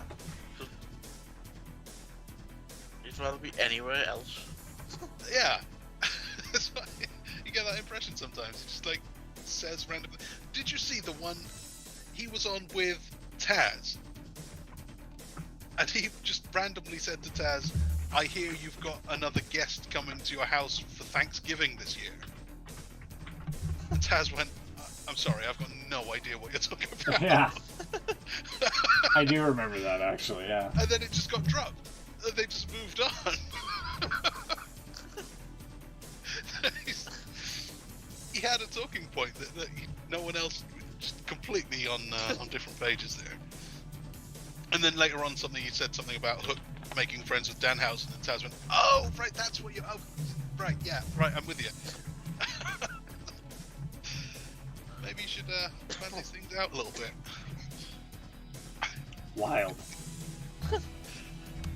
He'd rather be anywhere else. Yeah. That's why you get that impression sometimes. He just like says random. Did you see the one he was on with Taz? And he just randomly said to Taz, "I hear you've got another guest coming to your house for Thanksgiving this year." And Taz went, "I'm sorry, I've got no idea what you're talking about." Yeah. I do remember that, actually, yeah. And then it just got dropped. And they just moved on. He had a talking point that no one else, just completely on different pages there. And then later on, he said something about Hook making friends with Danhausen, and Taz went, "Oh, right, that's what you. Oh, right, yeah, right, I'm with you." Maybe you should plan these things out a little bit. Wild.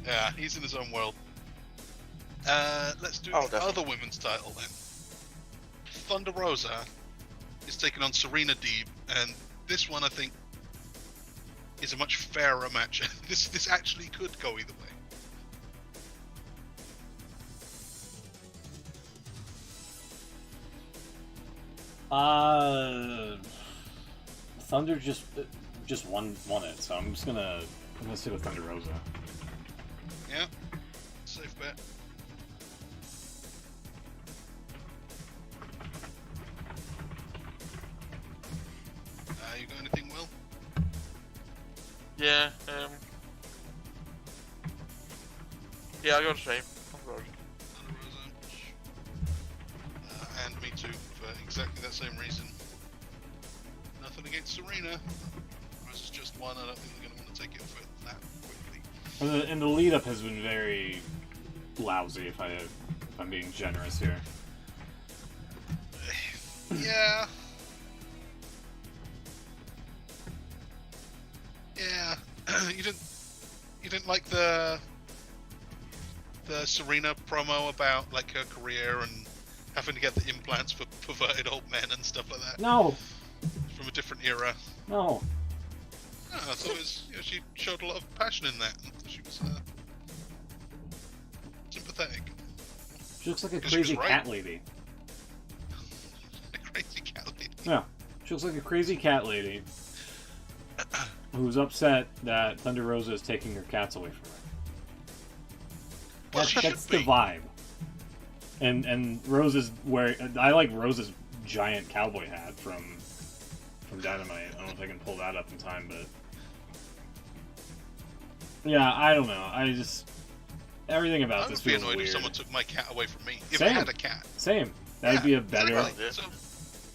Yeah, he's in his own world. Let's do Oh, the definitely. other women's title then. Thunder Rosa is taking on Serena Deeb, and this one I think is a much fairer match. This actually could go either way. Thunder just won it, so I'm gonna stick with Thunder Rosa. Yeah, safe bet. You got anything, Will? Yeah, yeah, I got the same. Thunder Rosa. And me too, for exactly that same reason. Nothing against Serena. Rosa's just won. I don't think they're going to want to take it off it that quickly. And the lead up has been very lousy, if I'm being generous here. Yeah. Yeah. You didn't like the Serena promo about like her career and having to get the implants for perverted old men and stuff like that No, from a different era. no. I thought it was, she showed a lot of passion in that. She was sympathetic. She looks like a Because she was crazy right. cat lady. A crazy cat lady. Yeah, she looks like a crazy cat lady who's upset that Thunder Rosa is taking her cats away from her. Well, she should That's the be. vibe. And Rosa's wearing. I like Rosa's giant cowboy hat from Dynamite. I don't know if I can pull that up in time, but yeah, I don't know. I just everything about I this would be feels annoyed weird. if someone took my cat away from me. If Same. I had a cat. Same. That would be a better exactly.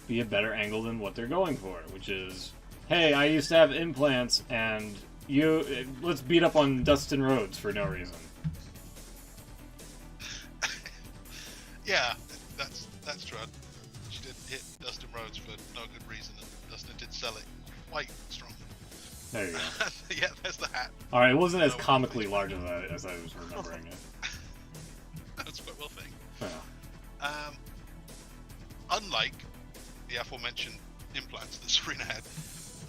Yeah. So, angle than what they're going for, which is, hey, I used to have implants, and let's beat up on Dustin Rhodes for no reason. yeah, that's true. She did hit Dustin Rhodes for no good reason, and Dustin did sell it quite strongly. There you go. Yeah, there's the hat. All right, it wasn't as No, comically large as I was remembering it. That's quite well thing. Yeah. Unlike the aforementioned implants that Serena had,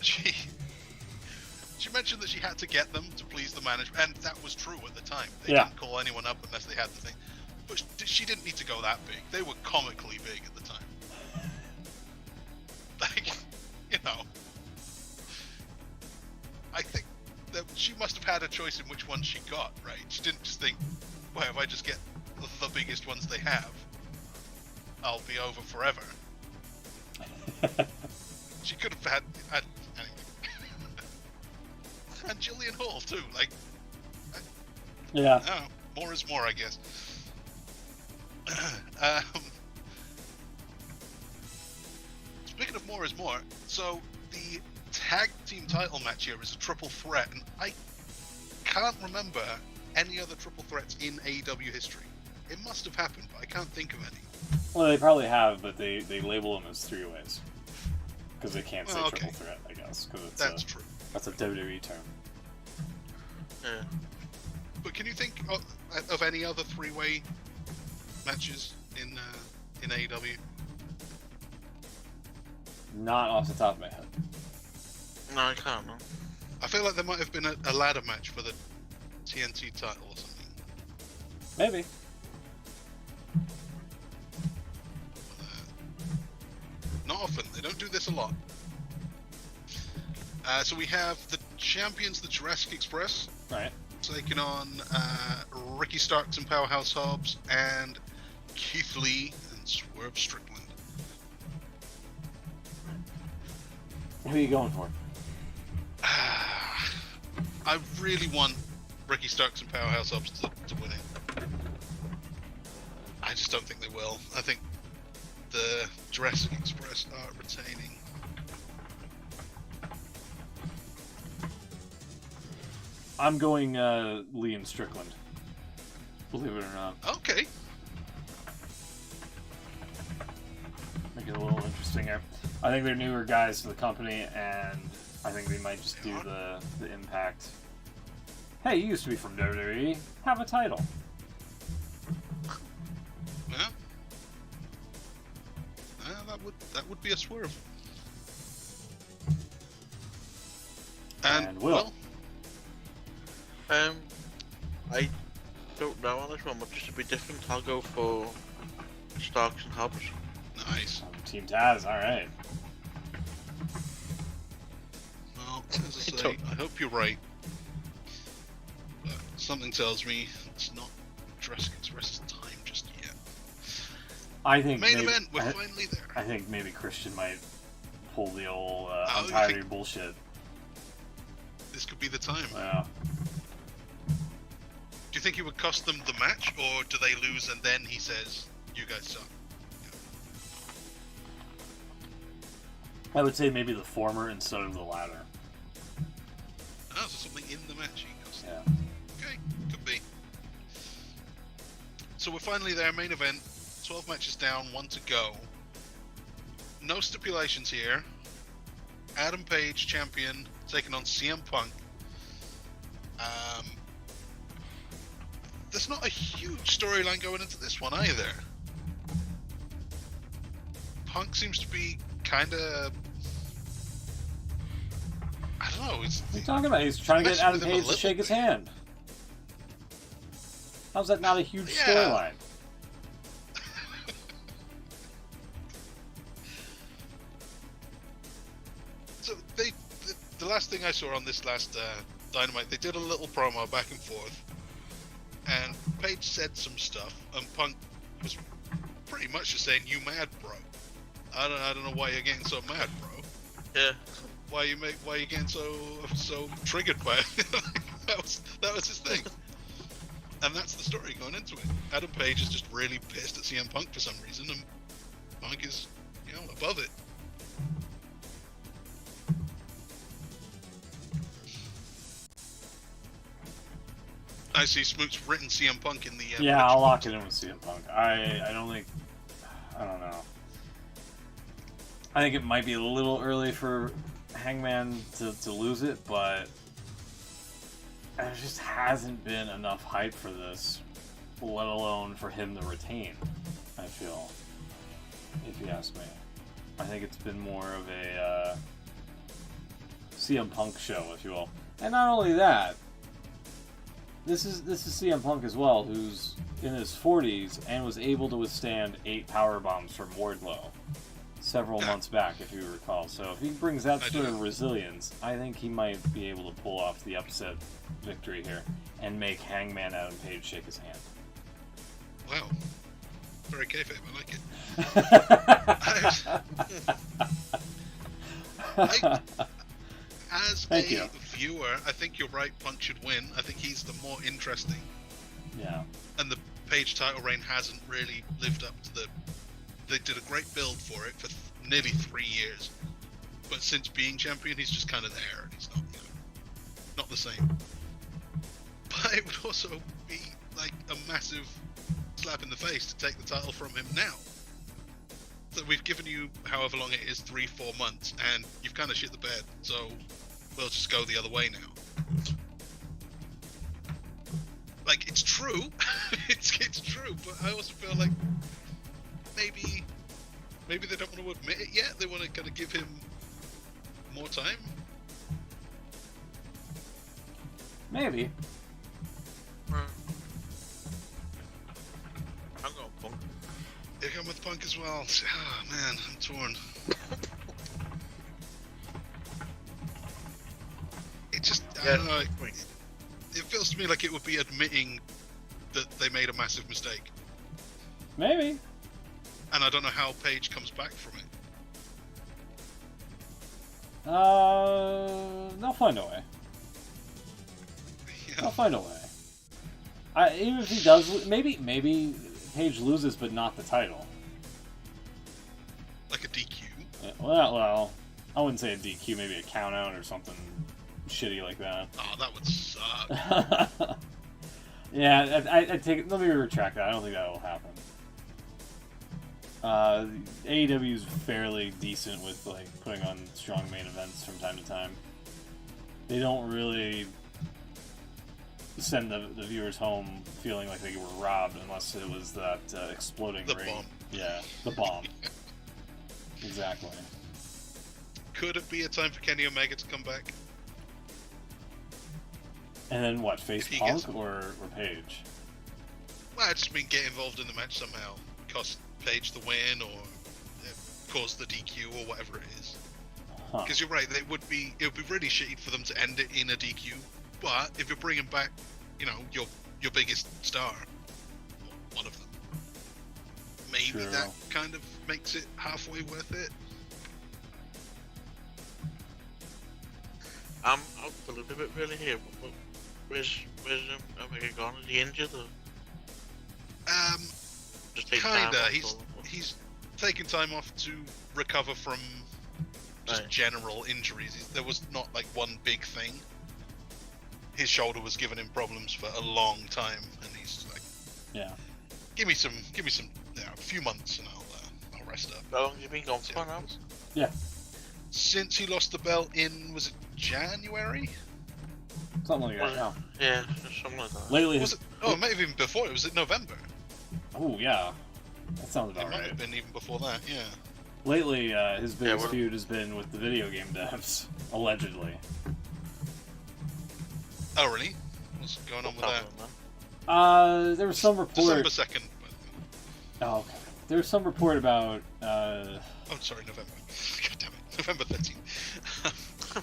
she mentioned that she had to get them to please the management, and that was true at the time. They Yeah. didn't call anyone up unless they had the thing. But she didn't need to go that big. They were comically big at the time. Like, you know, I think she must have had a choice in which one she got, right? She didn't just think, well, if I just get the biggest ones they have, I'll be over forever. She could have had anything. And Jillian Hall too, like. Yeah. Oh, more is more, I guess. Speaking of more is more, so the tag team title match here is a triple threat, and I can't remember any other triple threats in AEW history. It must have happened, but I can't think of any. Well, they probably have, but they label them as three-ways. Because they can't say triple threat, I guess. Cause That's true. That's a WWE term. Yeah. But can you think of any other three-way matches in AEW? Not off the top of my head. No, I can't. No. I feel like there might have been a ladder match for the TNT title or something. Maybe. Not often. They don't do this a lot. So we have the champions, the Jurassic Express, Right. taking on Ricky Starks and Powerhouse Hobbs and Keith Lee and Swerve Strickland. Who are you going for? I really want Ricky Starks and Powerhouse Hobbs to win it. I just don't think they will. I think the Jurassic Express are retaining. I'm going Lee and Strickland. Believe it or not. Okay. Make it a little interesting here. I think they're newer guys to the company, and I think they might just do the Impact. Hey, you used to be from WWE. Have a title. Yeah. That would be a swerve. And Will. I don't know on this one, but just to be different, I'll go for Starks and Hobbs. Nice. Team Taz, alright. Well, as I say, I hope you're right. But something tells me it's not Jurassic Express's time just yet. I think Main event, we're finally there. I think maybe Christian might pull the old I'm you tired of think- your bullshit. This could be the time. Yeah. Do you think he would cost them the match, or do they lose and then he says, "You guys suck"? I would say maybe the former instead of the latter. Oh, so something in the match he cost them. Yeah. Okay, could be. So we're finally there, main event. 12 matches down, 1 to go. No stipulations here. Adam Page, champion, taking on CM Punk. There's not a huge storyline going into this one either. Punk seems to be kind of... I don't know. What are you talking about? He's trying to get Adam messing with him a Page to little shake his bit. hand. How's that not a huge Yeah. storyline? So the last thing I saw on this last Dynamite, they did a little promo back and forth, and Page said some stuff, and Punk was pretty much just saying, "You mad, bro? I don't know why you're getting so mad, bro. Yeah. Why you getting so triggered by it?" that was his thing, and that's the story going into it. Adam Page is just really pissed at CM Punk for some reason, and Punk is, above it. I see Smoot's written CM Punk in the... Yeah, I'll lock it in with CM Punk. I don't know. I think it might be a little early for Hangman to lose it, but there just hasn't been enough hype for this, let alone for him to retain, I feel, if you ask me. I think it's been more of a CM Punk show, if you will. And not only that, this is CM Punk as well, who's in his 40s and was able to withstand 8 power bombs from Wardlow. several months back, if you recall. So if he brings that sort of resilience, I think he might be able to pull off the upset victory here and make Hangman Adam Page shake his hand. Wow. Very kayfabe, I like it. As Thank a you. viewer, I think you're right, Punk should win. I think he's the more interesting. Yeah. And the Page title reign hasn't really lived up to the... They did a great build for it for nearly 3 years. But since being champion, he's just kind of there, and he's not, not the same. But it would also be like a massive slap in the face to take the title from him now. So we've given you however long it is, 3-4 months, and you've kind of shit the bed, so we'll just go the other way now. Like, it's true, it's true, but I also feel like maybe they don't want to admit it yet. They want to kind of give him more time. Maybe. I'm going Punk. You're going with Punk as well. Oh man, I'm torn. It just, I don't know. It feels to me like it would be admitting that they made a massive mistake. Maybe. And I don't know how Page comes back from it. They'll find a way. Yeah. They'll find a way. Even if he does, maybe Page loses, but not the title. Like a DQ. Well, I wouldn't say a DQ, maybe a count out or something shitty like that. Oh, that would suck. Yeah, I take. Let me retract that. I don't think that will happen. AEW is fairly decent with like putting on strong main events from time to time. They don't really send the viewers home feeling like they were robbed unless it was that exploding The ring. bomb. Yeah, the bomb. Exactly. Could it be a time for Kenny Omega to come back? And then what? Face If he Punk gets- or Page? Well, I just mean get involved in the match somehow. Cost Page the win, or cause the DQ, or whatever it is. Huh. Because you're right, it would be really shitty for them to end it in a DQ. But if you're bringing back, your biggest star, one of them, maybe True. that kind of makes it halfway worth it. I'm out a little bit really here. Where's Omega gone? Is he injured or just taking time Kinda. off, He's taking time off to recover from just Right. general injuries. There was not like one big thing. His shoulder was giving him problems for a long time, and he's like, Yeah. "Give me some, a few months, and I'll rest up." How long have you been gone for now? Yeah. Since he lost the belt in, was it January? Something like that. Yeah. Yeah, something like that. Lately, Was it? Oh, it may have even before. It was in November. Oh yeah, that sounds It about might right. have been even before that. Yeah. Lately, his biggest what- feud has been with the video game devs, allegedly. Oh, really? What's going on with that? There was some report. December 2nd. Oh, okay. There was some report about. Oh, sorry, November. God damn it. November 13th.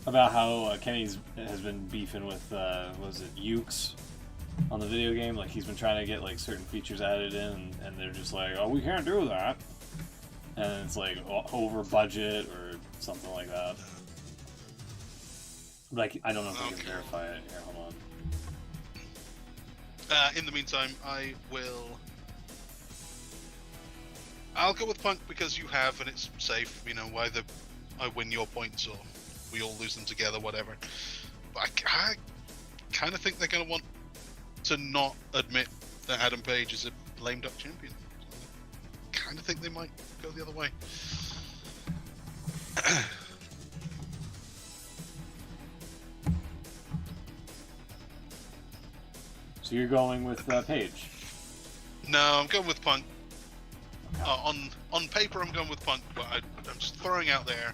About how Kenny's has been beefing with was it Ukes on the video game? Like he's been trying to get like certain features added in, and they're just like, oh, we can't do that, and it's like over budget or something like that. Like I don't know if I can Okay. verify it. Here, hold on. In the meantime, I'll go with Punk because you have, and it's safe. Either I win your points or we all lose them together, whatever. But I kind of think they're going to want to not admit that Adam Page is a lame duck champion. Kind of think they might go the other way. So you're going with Page. No, I'm going with Punk. On paper, I'm going with Punk, but I'm just throwing out there.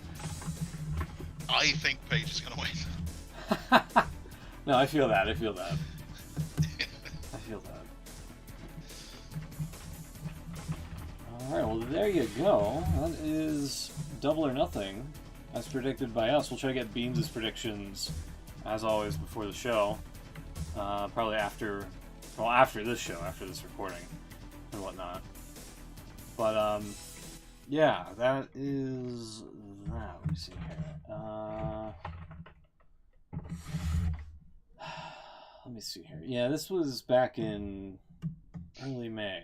I think Page is going to win. No, I feel that. I feel that. All right. Well, there you go. That is Double or Nothing, as predicted by us. We'll try to get Beans' predictions, as always, before the show. Probably after this show, after this recording and whatnot. But, yeah, that is that. Let me see here. Let me see here. Yeah, this was back in early May.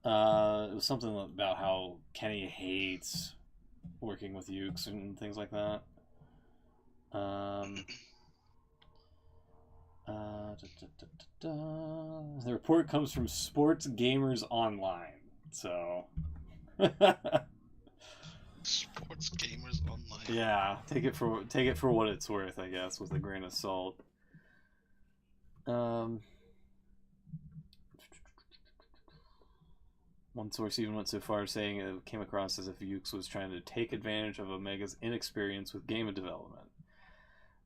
It was something about how Kenny hates working with Ukes and things like that. The report comes from Sports Gamers Online. So, Sports Gamers Online. yeah, take it for what it's worth, I guess, with a grain of salt. One source even went so far as saying it came across as if Ukes was trying to take advantage of Omega's inexperience with game development.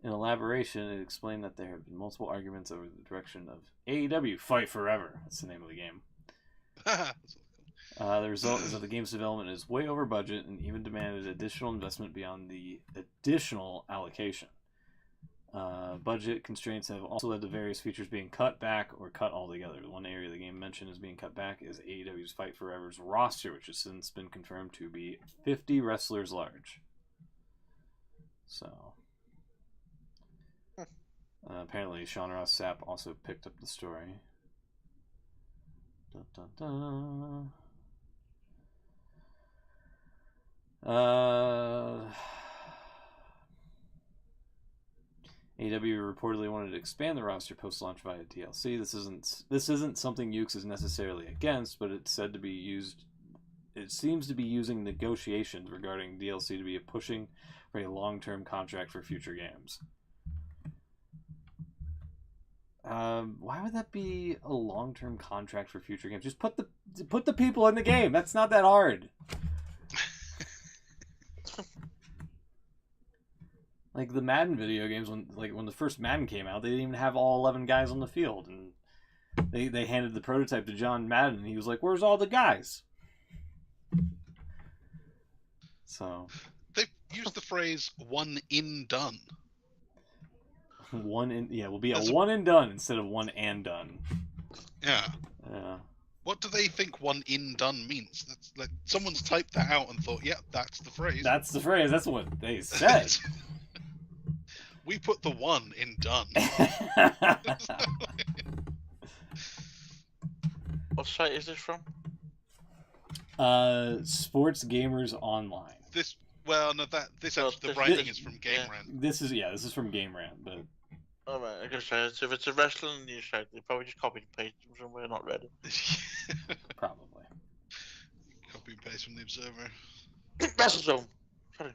In elaboration, it explained that there have been multiple arguments over the direction of AEW Fight Forever. That's the name of the game. The result is that the game's development is way over budget and even demanded additional investment beyond the additional allocation. Budget constraints have also led to various features being cut back or cut altogether. The one area the game mentioned as being cut back is AEW's Fight Forever's roster, which has since been confirmed to be 50 wrestlers large. So, apparently Sean Ross Sapp also picked up the story. Dun, dun, dun. AEW reportedly wanted to expand the roster post-launch via DLC. This isn't something Ukes is necessarily against, but it's said to be used. It seems to be using negotiations regarding DLC to be pushing for a long-term contract for future games. Why would that be a long-term contract for future games? Just put the people in the game. That's not that hard. Like the Madden video games, when the first Madden came out, they didn't even have all 11 guys on the field, and they handed the prototype to John Madden, and he was like, "Where's all the guys?" So they've used the phrase "one in done." Will be a one and done instead of one and done. Yeah. Yeah. What do they think "one in done" means? That's like someone's typed that out and thought, "Yeah, that's the phrase." That's the phrase. That's what they said. We put the one in done. What site is this from? Sports Gamers Online. The writing is from Game Rant. This is from Game Rant, but. All right, I gotta say, if it's a wrestling news site, they probably just copied and pasted from somewhere, not read it. Probably. Copy and paste from the Observer. WrestleZone. Sorry.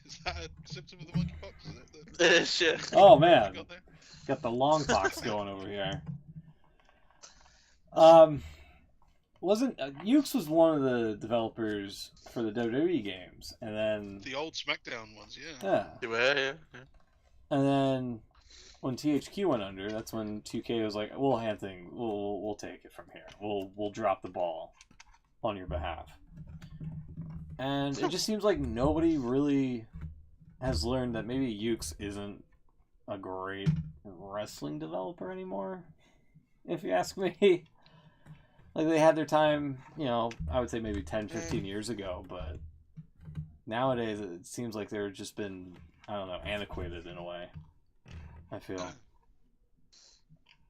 Is that a symptom of the monkeypox? It is, yeah. Oh man, got the long pox going over here. Ukes was one of the developers for the WWE games, and then the old SmackDown ones, yeah. Yeah. And then when THQ went under, that's when 2K was like, "We'll take it from here. We'll drop the ball on your behalf." And it just seems like nobody really has learned that maybe Ukes isn't a great wrestling developer anymore, if you ask me. Like, they had their time, I would say maybe 10, 15 years ago, but nowadays it seems like they've just been, I don't know, antiquated in a way, I feel.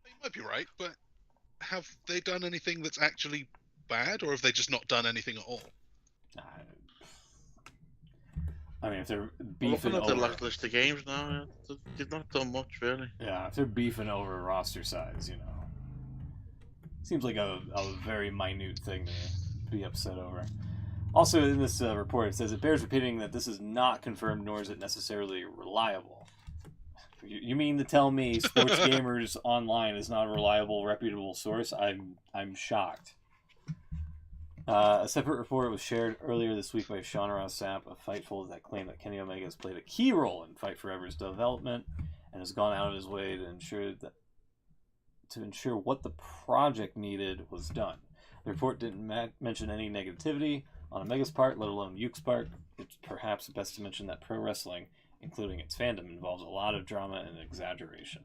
You might be right, but have they done anything that's actually bad, or have they just not done anything at all? I mean, if they're beefing over... Looking at the list of games now, they've not done much, really. Yeah, if they're beefing over roster size, seems like a very minute thing to be upset over. Also, in this report, it says it bears repeating that this is not confirmed, nor is it necessarily reliable. You mean to tell me Sports Gamers Online is not a reliable, reputable source? I'm shocked. A separate report was shared earlier this week by Sean Ross Sapp of Fightful that claimed that Kenny Omega has played a key role in Fight Forever's development and has gone out of his way to ensure that to ensure what the project needed was done. The report didn't mention any negativity on Omega's part, let alone Yuke's part. It's perhaps best to mention that pro wrestling, including its fandom, involves a lot of drama and exaggeration.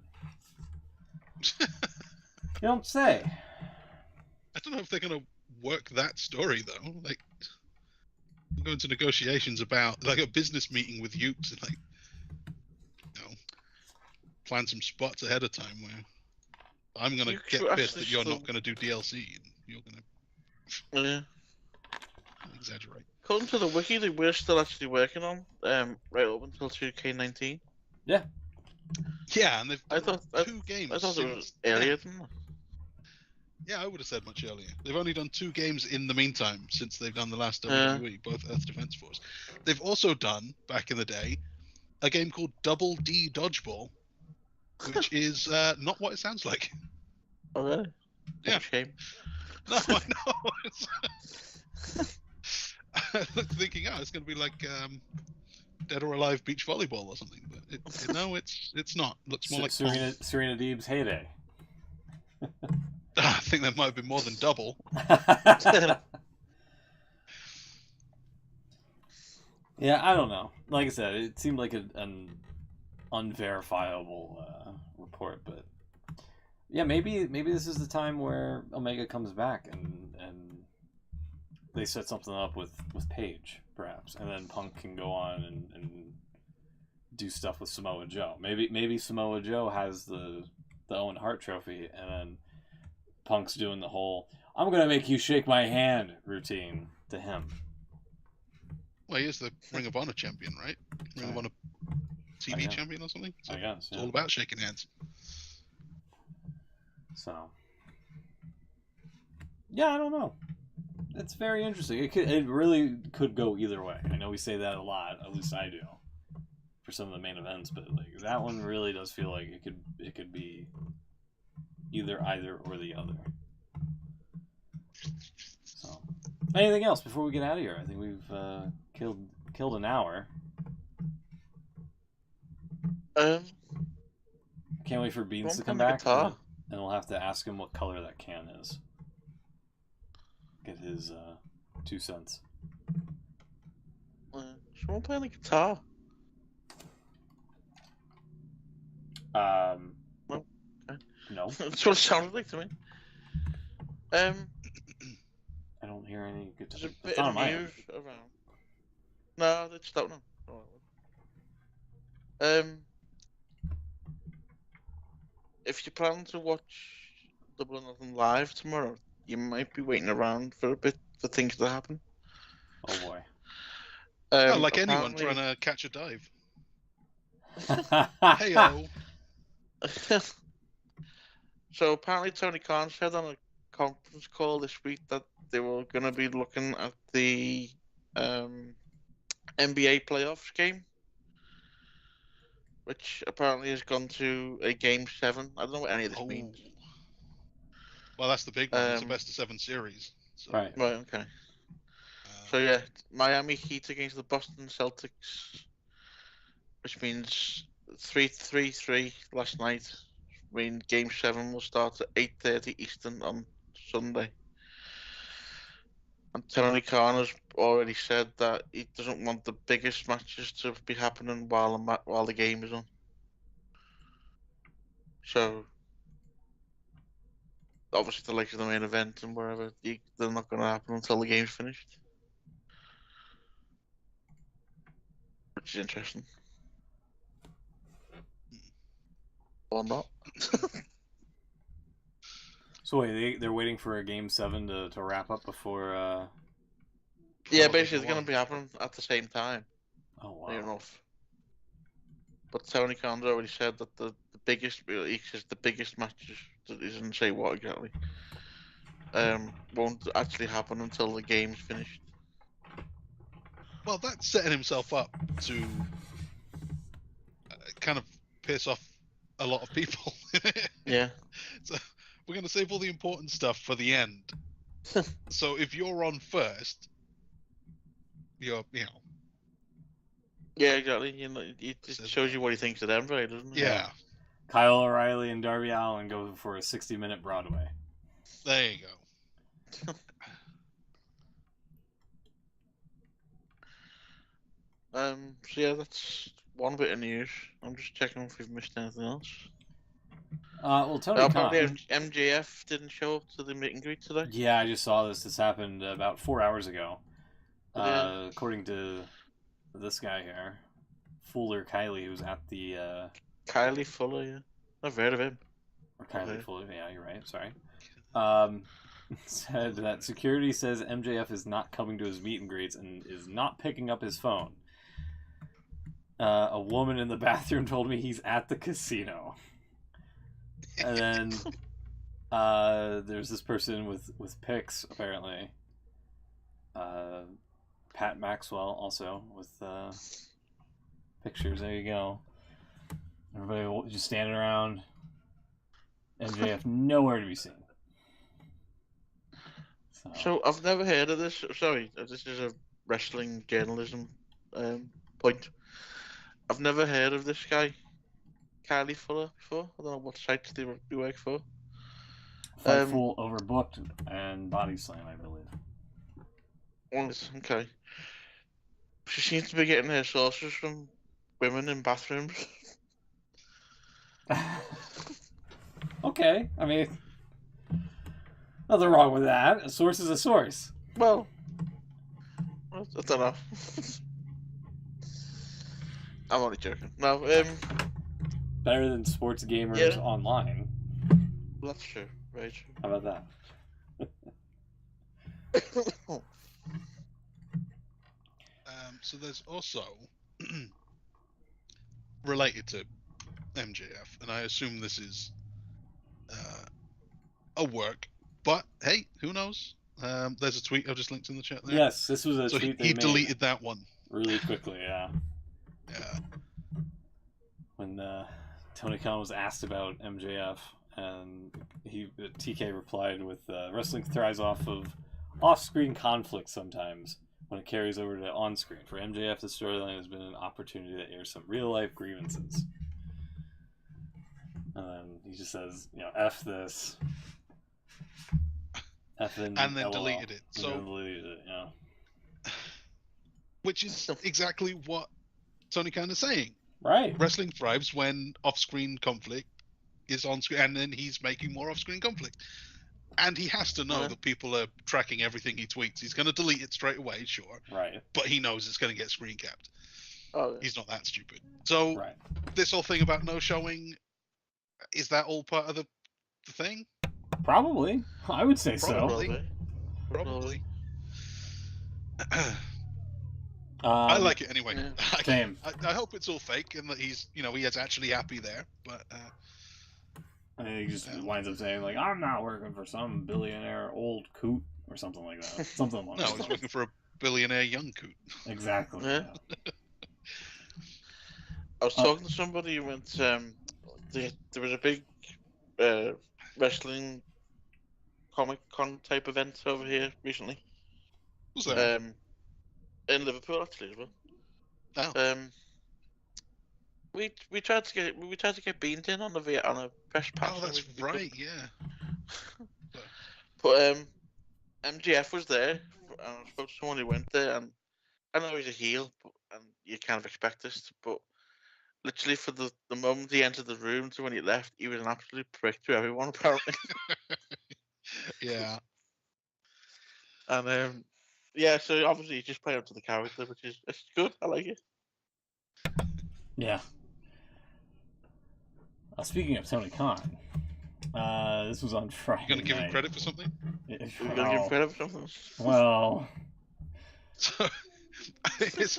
You don't say. I don't know if they're going to work that story, though. Like, go into negotiations about, like, a business meeting with Ukes and, like, you know, plan some spots ahead of time where I'm going to get pissed that you're not going to do DLC and you're going to exaggerate. According to the wiki, they were still actually working on right up until 2K19. Yeah. Yeah, and they've done two games. I thought it was earlier than that. Yeah, I would have said much earlier. They've only done 2 games in the meantime since they've done the last WWE, both Earth Defense Force. They've also done, back in the day, a game called Double D Dodgeball, which is not what it sounds like. Oh, really? Yeah. Shame. No, I know. I looked thinking, it's going to be like Dead or Alive beach volleyball or something, but no, it's not. It looks more like Serena Deeb's heyday. I think that might have been more than double. Yeah, I don't know. Like I said, it seemed like an unverifiable report, but yeah, maybe this is the time where Omega comes back and they set something up with Paige, perhaps, and then Punk can go on and do stuff with Samoa Joe. Maybe Samoa Joe has the Owen Hart trophy, and then Punk's doing the whole "I'm gonna make you shake my hand" routine to him. Well, he is the Ring of Honor champion, right? Ring of Honor TV champion or something? So I guess. it's all about shaking hands. So, yeah, I don't know. It's very interesting. It really could go either way. I know we say that a lot, at least I do, for some of the main events, but like that one really does feel like it could be either or the other. So, anything else before we get out of here? I think we've killed an hour. Can't wait for Beans to come back, and we'll have to ask him what color that can is. Get his 2 cents. Someone playing the guitar. No. That's what it sounded like to me. I don't hear any guitar. There's a bit of news around. No, that's that one. If you plan to watch Double or Nothing live tomorrow, you might be waiting around for a bit for things to happen. Oh boy. Like anyone trying to catch a dive. Hey-o. So apparently Tony Khan said on a conference call this week that they were going to be looking at the NBA playoffs game, which apparently has gone to a Game 7. I don't know what any of this means. Well, that's the big one. It's a best of 7 series. So. Right. Right, okay. So yeah, Miami Heat against the Boston Celtics, which means 3-3 last night. I mean, Game 7 will start at 8:30 Eastern on Sunday. And Tony Khan has already said that he doesn't want the biggest matches to be happening while the game is on. So, obviously, the Lakers are the main event and wherever, they're not going to happen until the game's finished. Which is interesting. Or not. So wait, they're waiting for a Game 7 to wrap up before... Yeah, basically it's going to be happening at the same time. Oh, wow. Fair enough. But Tony Khan's already said that the biggest, he says the biggest matches, he doesn't say what exactly, won't actually happen until the game's finished. Well, that's setting himself up to kind of piss off a lot of people. Yeah. So we're going to save all the important stuff for the end. So if you're on first, you're, you know. Yeah, exactly. You know, it just shows you what he thinks of them, right, doesn't it? Yeah. Kyle O'Reilly and Darby Allin go for a 60-minute Broadway. There you go. So yeah, that's one bit of news. I'm just checking if we've missed anything else. Well, Tony Apparently Khan. MJF didn't show up to the meet and greet today. Yeah, I just saw this. This happened about 4 hours ago. Yeah. According to this guy here, Fuller Kylie, who's at the Kylie Fuller, yeah. I've heard of him. or Kylie Okay. Fuller, yeah, you're right. Sorry. Said that security says MJF is not coming to his meet and greets and is not picking up his phone. A woman in the bathroom told me he's at the casino. And then there's this person with pics, apparently. Pat Maxwell also with pictures. There you go. Everybody just standing around. MJF nowhere to be seen. So I've never heard of this. Sorry, this is a wrestling journalism point. I've never heard of this guy, Kylie Fuller, before. I don't know what sites they work for. Fightful, Overbooked, and Body Slam, I believe. Okay. She seems to be getting her sources from women in bathrooms. Okay, I mean, nothing wrong with that. A source is a source. Well, I don't know. I'm only joking. No, Better than sports gamers online. that's true. Very true. How about that? So there's also related to MJF, and I assume this is a work, but hey, who knows? There's a tweet I've just linked in the chat there. Yes, this was a so tweet he they deleted that one really quickly, yeah. Yeah. When Tony Khan was asked about MJF, and TK replied with, wrestling thrives off of off-screen conflict sometimes when it carries over to on-screen. For MJF, the storyline has been an opportunity to air some real-life grievances. And then he just says, F this. F and then LOL. deleted it. And So then deleted it, yeah. which is exactly what Tony Khan is saying. Right. Wrestling thrives when off-screen conflict is on screen, and then he's making more off-screen conflict. And he has to know that people are tracking everything he tweets. He's going to delete it straight away, sure. Right. But he knows it's going to get screen capped. Oh, yeah. He's not that stupid. So this whole thing about no showing, is that all part of the thing? Probably. I would say Probably. I like it anyway. Yeah. Same. I hope it's all fake and that he's, he is actually happy there. But I think he just winds up saying, like, I'm not working for some billionaire old coot or something like that. Something along no, those he's lines. working for a billionaire young coot. Exactly. Yeah. I was talking to somebody who went, there was a big wrestling Comic Con type event over here recently. Who's that? In Liverpool, actually, as well. Oh. We tried to get Beans in on a press pass. Oh, that's right, yeah. But MGF was there, and I spoke to someone who went there, and I know he's a heel, and you kind of expect this, but literally for the moment he entered the room to when he left, he was an absolute prick to everyone, apparently. Yeah. And yeah, so obviously he just played up to the character, which is it's good. I like it. Yeah. Speaking of Tony Khan, this was on Friday. You gonna give him credit for something? You're gonna give him credit for something? Well, so here's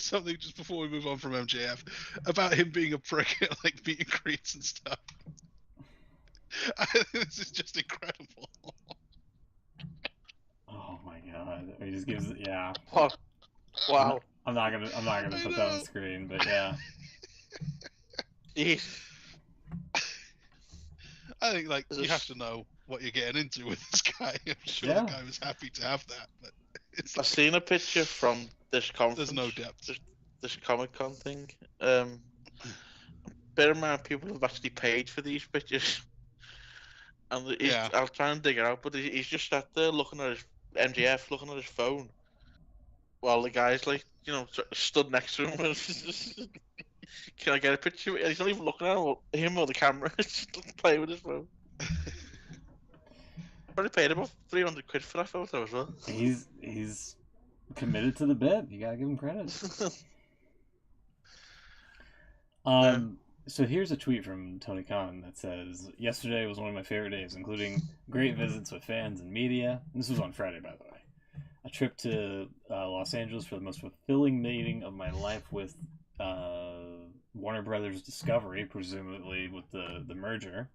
something just before we move on from MJF about him being a prick at like meet and greets and stuff. This is just incredible. Oh my god! He just gives it. Yeah. Oh, wow. I'm not gonna put that on the screen, but yeah. Jeez. I think you have to know what you're getting into with this guy. I'm sure the guy was happy to have that, but it's I've seen a picture from this conference. There's no depth. This Comic Con thing. bear in mind people have actually paid for these pictures. And Yeah. I'll try and dig it out, but he's just sat there looking at his MJF, looking at his phone, while the guy's like, stood next to him. Can I get a picture? And he's not even looking at him or the camera. He's just playing with his phone. Probably paid about £300 for that photo as well. He's committed to the bit. You gotta give him credit. So here's a tweet from Tony Khan that says, "Yesterday was one of my favorite days, including great visits with fans and media." And this was on Friday, by the way. A trip to Los Angeles for the most fulfilling meeting of my life with Warner Brothers Discovery, presumably with the merger.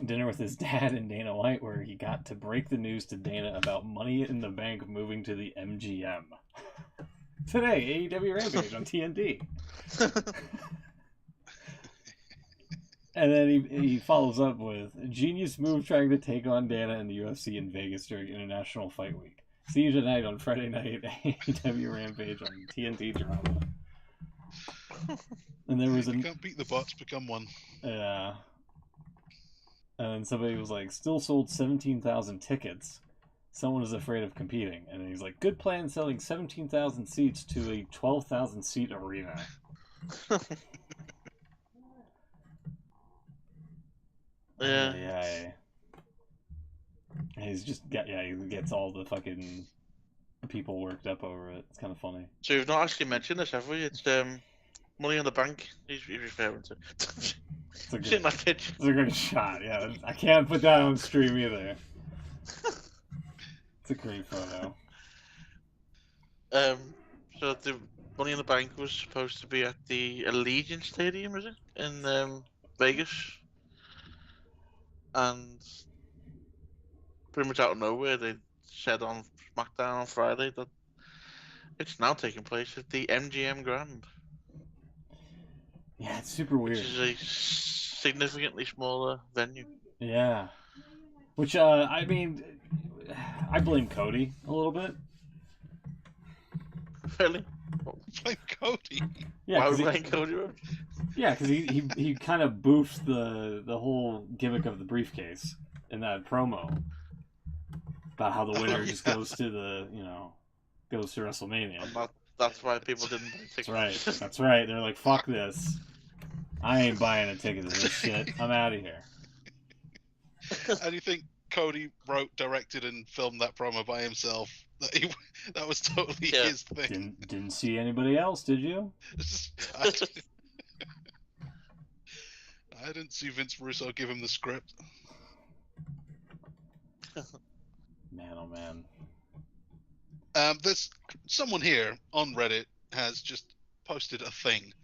Dinner with his dad and Dana White, where he got to break the news to Dana about Money in the Bank moving to the MGM. Today, AEW Rampage on TNT. And then he follows up with, "Genius move trying to take on Dana in the UFC in Vegas during International Fight Week. See you tonight on Friday night AEW Rampage on TNT Drama." And there was You can't beat the bots, become one. Yeah. And then somebody was like, "Still sold 17,000 tickets. Someone is afraid of competing." And he's like, "Good plan selling 17,000 seats to a 12,000 seat arena." Yeah. And he gets all the fucking people worked up over it. It's kind of funny. So we've not actually mentioned this, have we? It's Money in the Bank. He's referring to. It's a Seen that picture. It's a good shot. Yeah, I can't put that on stream either. It's a great photo. So the Money in the Bank was supposed to be at the Allegiant Stadium, is it, in Vegas? And pretty much out of nowhere, they said on SmackDown on Friday that it's now taking place at the MGM Grand. Yeah, it's super weird. Which is a significantly smaller venue. Yeah. Which, I mean, I blame Cody a little bit. Really? Blame Cody? Yeah, why would we blame Cody? Yeah, because he kind of boofed the whole gimmick of the briefcase in that promo about how the winner just goes to goes to WrestleMania. That's why people didn't buy tickets. That's right. They're like, "Fuck this. I ain't buying a ticket to this shit. I'm out of here." And you think Cody wrote, directed, and filmed that promo by himself? That was totally his thing. Didn't see anybody else, did you? I didn't see Vince Russo give him the script. Man, oh man. There's someone here on Reddit has just posted a thing.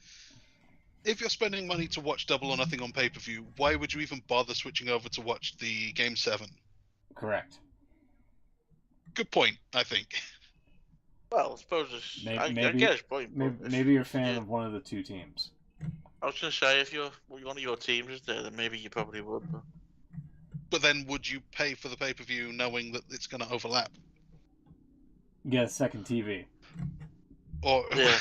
If you're spending money to watch Double or Nothing on pay-per-view, why would you even bother switching over to watch the Game 7? Correct. Good point, I think. Well, I suppose I get his point. Maybe you're a fan of one of the two teams. I was going to say, if one of your teams is there, then maybe you probably would. But then would you pay for the pay-per-view knowing that it's going to overlap? Get a second TV. Or yeah.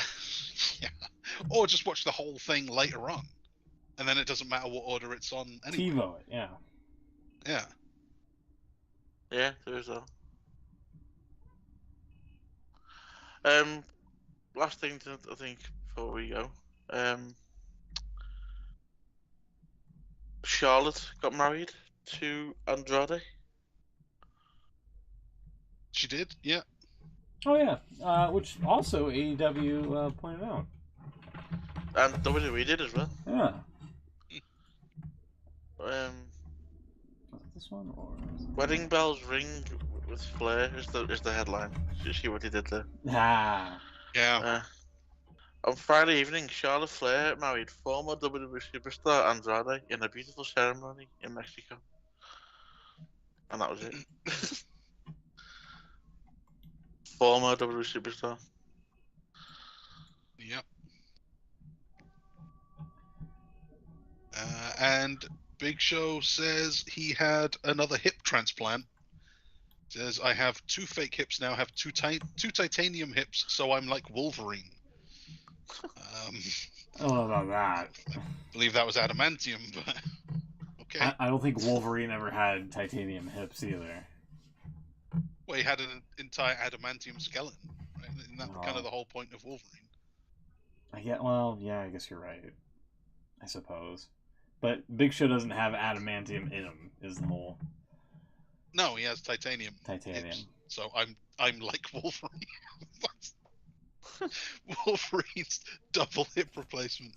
Or just watch the whole thing later on, and then it doesn't matter what order it's on anyway. TiVo it, yeah. Yeah. Yeah, there's that. Last thing I think before we go. Charlotte got married to Andrade. She did, yeah. Oh yeah, which also AEW pointed out. And WWE did as well. Yeah. Was it this one or? Wedding Bells Ring with Flair is the headline. You see what he did there? Ah. Yeah. On Friday evening, Charlotte Flair married former WWE superstar Andrade in a beautiful ceremony in Mexico. And that was it. Former WWE superstar. Yep. And Big Show says he had another hip transplant. Says, "I have 2 fake hips now, have two titanium hips, so I'm like Wolverine." I don't know about that. I believe that was adamantium, but okay. I don't think Wolverine ever had titanium hips either. Well, he had an entire adamantium skeleton, right? And that's kind of the whole point of Wolverine. I guess you're right. I suppose. But Big Show doesn't have adamantium in him, is the whole... No, he has titanium. Titanium. So I'm like Wolverine. Wolverine's double hip replacement.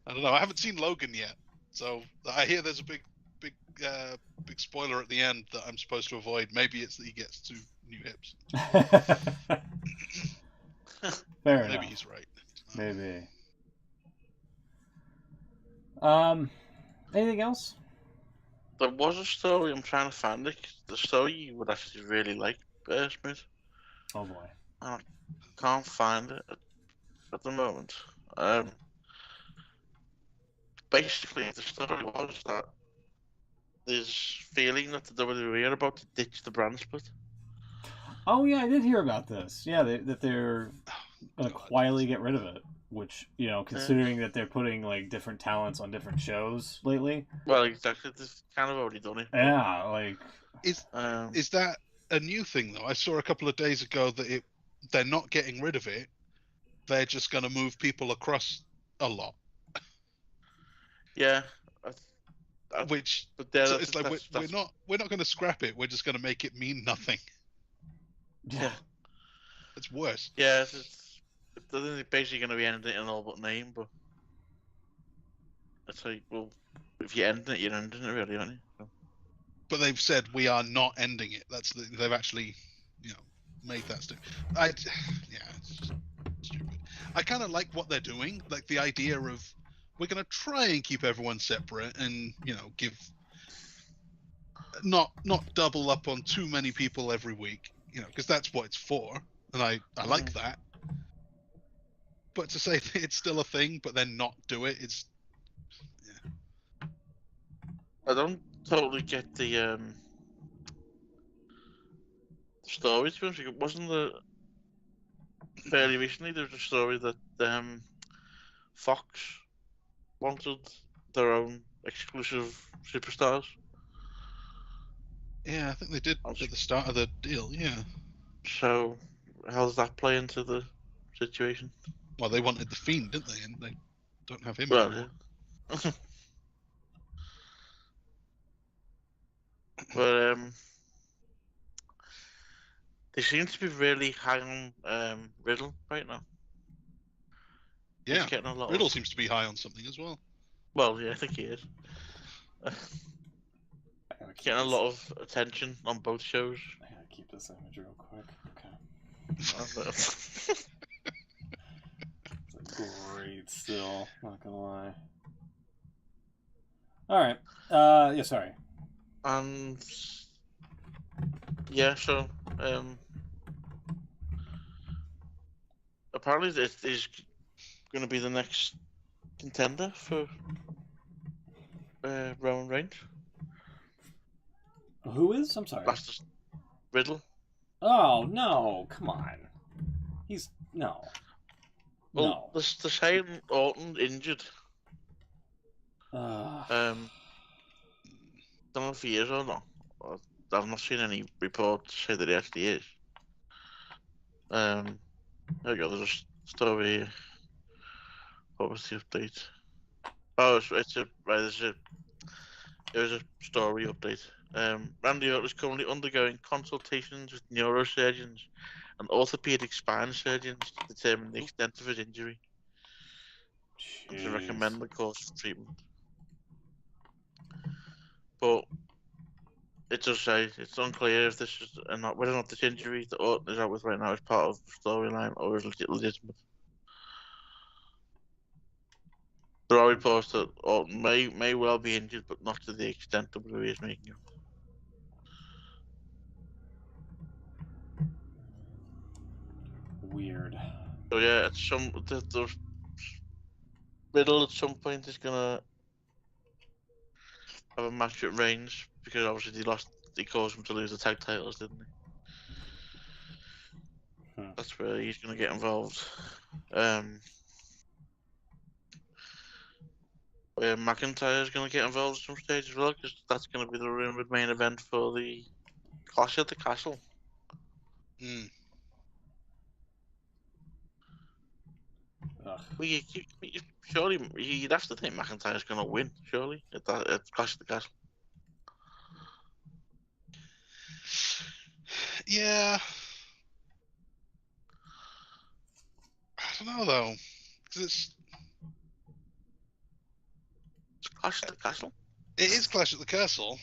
I don't know. I haven't seen Logan yet, so I hear there's a big spoiler at the end that I'm supposed to avoid. Maybe it's that he gets 2 new hips. Fair enough. Maybe he's right. Maybe. Anything else? There was a story, I'm trying to find it. The story you would actually really like, Smith. Oh boy. I can't find it at the moment. Basically, the story was that there's feeling that the WWE are about to ditch the brand split. Oh yeah, I did hear about this. Yeah, that they're gonna quietly get rid of it. Which, you know, considering that they're putting like different talents on different shows lately. Well, exactly. They've kind of already done it. Yeah, like is that a new thing though? I saw a couple of days ago that they're not getting rid of it. They're just going to move people across a lot. Yeah. Which but so it's like we're not going to scrap it. We're just going to make it mean nothing. Yeah. It's worse. Yeah, it's basically going to be ending it in all but name, but it's like, well, if you end it, you're ending it, really, aren't you? So. But they've said we are not ending it. They've actually, made that stupid. It's just stupid. I kind of like what they're doing, like the idea of we're going to try and keep everyone separate and give not double up on too many people every week, because that's what it's for, and I like that. But to say that it's still a thing, but then not do it, it's I don't totally get the story. To be honest, it wasn't fairly recently there was a story that Fox wanted their own exclusive superstars. Yeah, I think they did at the start of the deal. Yeah. So how does that play into the situation? Well, they wanted the Fiend, didn't they? And they don't have him anymore. Yeah. But they seem to be really high on Riddle right now. Yeah, Riddle seems to be high on something as well. Well, yeah, I think he is. Getting a lot of attention on both shows. I gotta keep this image real quick. Okay. It's great still, not gonna lie. Alright. Yeah, sorry. And yeah, so apparently it is going to be the next contender for Roman Reigns. Who is? I'm sorry. That's just Riddle. Oh no! Come on. He's no. Well, no. They're saying Orton injured. Don't know if he is or not. I've not seen any reports say that he actually is. There we go. There's a story here. What was the update? Oh, it was a story update. Randy Orton is currently undergoing consultations with neurosurgeons and orthopedic spine surgeons to determine the extent of his injury and to recommend the course of treatment. But it does say it's unclear if this is whether or not this injury that Orton is out with right now is part of the storyline or is legitimate. There are reports that Orton may well be injured, but not to the extent that WWE is making him. Weird. So yeah, the Riddle at some point is gonna have a match with Reigns because obviously he caused him to lose the tag titles, didn't he? That's where he's gonna get involved. where McIntyre's going to get involved at some stage as well, because that's going to be the rumored main event for the Clash at the Castle. Mm. Ugh. Well, surely you'd have to think McIntyre's going to win, surely, at Clash at the Castle. Yeah. I don't know though, because It's Clash at the Castle. it is Clash at the Castle,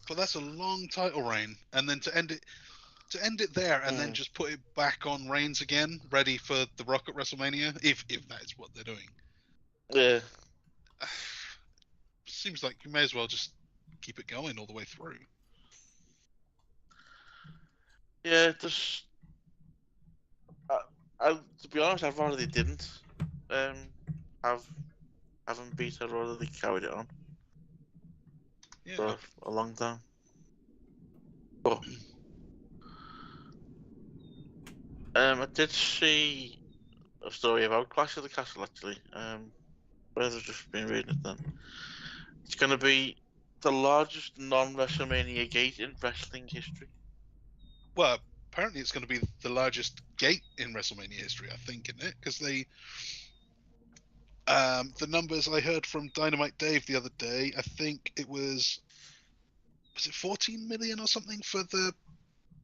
but that's a long title reign, and then to end it there, and then just put it back on Reigns again, ready for the Rock at WrestleMania, if that is what they're doing. Yeah. Seems like you may as well just keep it going all the way through. Yeah, just to be honest, I'd rather they didn't have them beat. I'd rather they carried it on for a long time. But I did see a story about Clash of the Castle actually. Where I've just been reading it then. It's going to be the largest non-WrestleMania gate in wrestling history. Well, apparently it's going to be the largest gate in WrestleMania history, I think, isn't it? Because the numbers I heard from Dynamite Dave the other day, I think it was it 14 million or something for the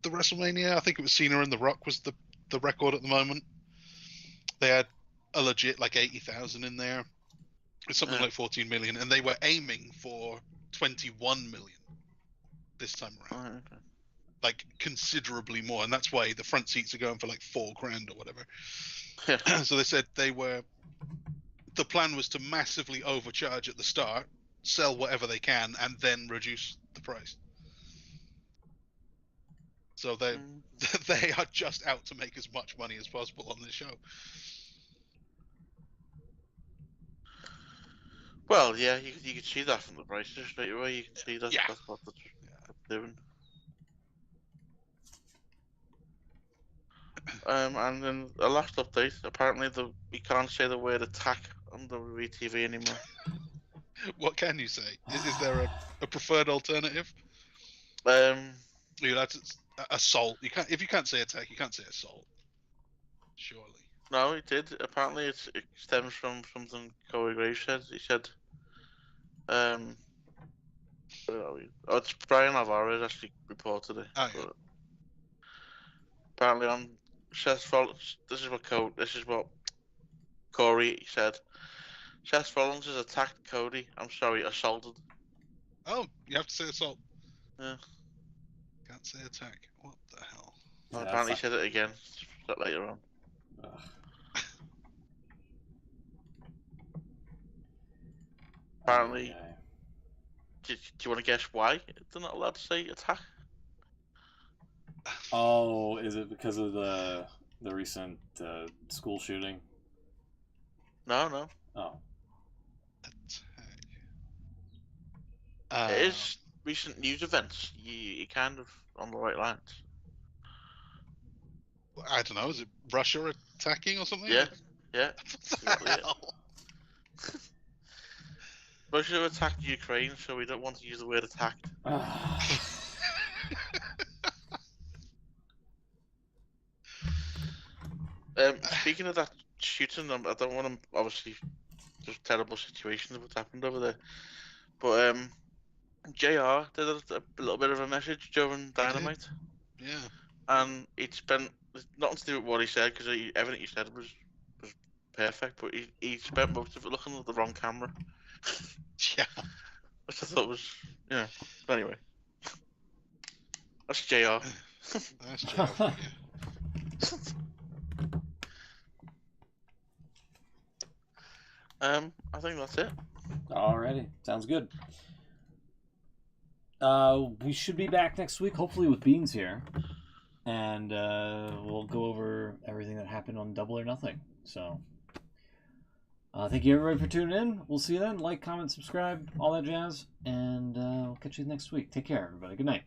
WrestleMania? I think it was Cena and The Rock was the record at the moment. They had a legit like 80,000 in there. It's something like 14 million, and they were aiming for 21 million this time around. Oh, okay. Like considerably more, and that's why the front seats are going for like $4,000 or whatever. Yeah. So they said the plan was to massively overcharge at the start, sell whatever they can, and then reduce the price. So they are just out to make as much money as possible on this show. Well, yeah, you can see that from the prices straight away. You can see that that's what they're doing. And then the last update. Apparently, we can't say the word attack on WWE TV anymore. What can you say? Is there a preferred alternative? You're allowed to assault. You can't. If you can't say attack, you can't say assault. Surely. No, it did. Apparently, it stems from something Corey Graves said. He said, where are we? Oh, it's Brian Alvarez actually reported it. Oh, yeah. Apparently, on Seth Rollins, this is what Corey said. Seth Rollins has attacked Cody. I'm sorry, assaulted. Oh, you have to say assault. Yeah. Can't say attack. What the hell? Well, apparently, he said it again later on. Apparently, do you want to guess why they're not allowed to say attack? Oh, is it because of the recent school shooting? No. Oh. Attack. It is recent news events. You're kind of on the right lines. I don't know. Is it Russia attacking or something? Yeah. What the hell? Russia attacked Ukraine, so we don't want to use the word attacked. Speaking of that shooting, I don't want to, obviously, there's terrible situations of what's happened over there. But JR did a little bit of a message during Dynamite. Yeah. And it spent nothing to do with what he said, because everything he said was perfect, but he spent most of it looking at the wrong camera. Yeah. Which I thought was, but anyway. That's JR. That's JR for you. I think that's it. Alrighty, sounds good. We should be back next week, hopefully with Beans here, and we'll go over everything that happened on Double or Nothing. So, thank you everybody for tuning in. We'll see you then. Like, comment, subscribe, all that jazz, and we'll catch you next week. Take care, everybody. Good night.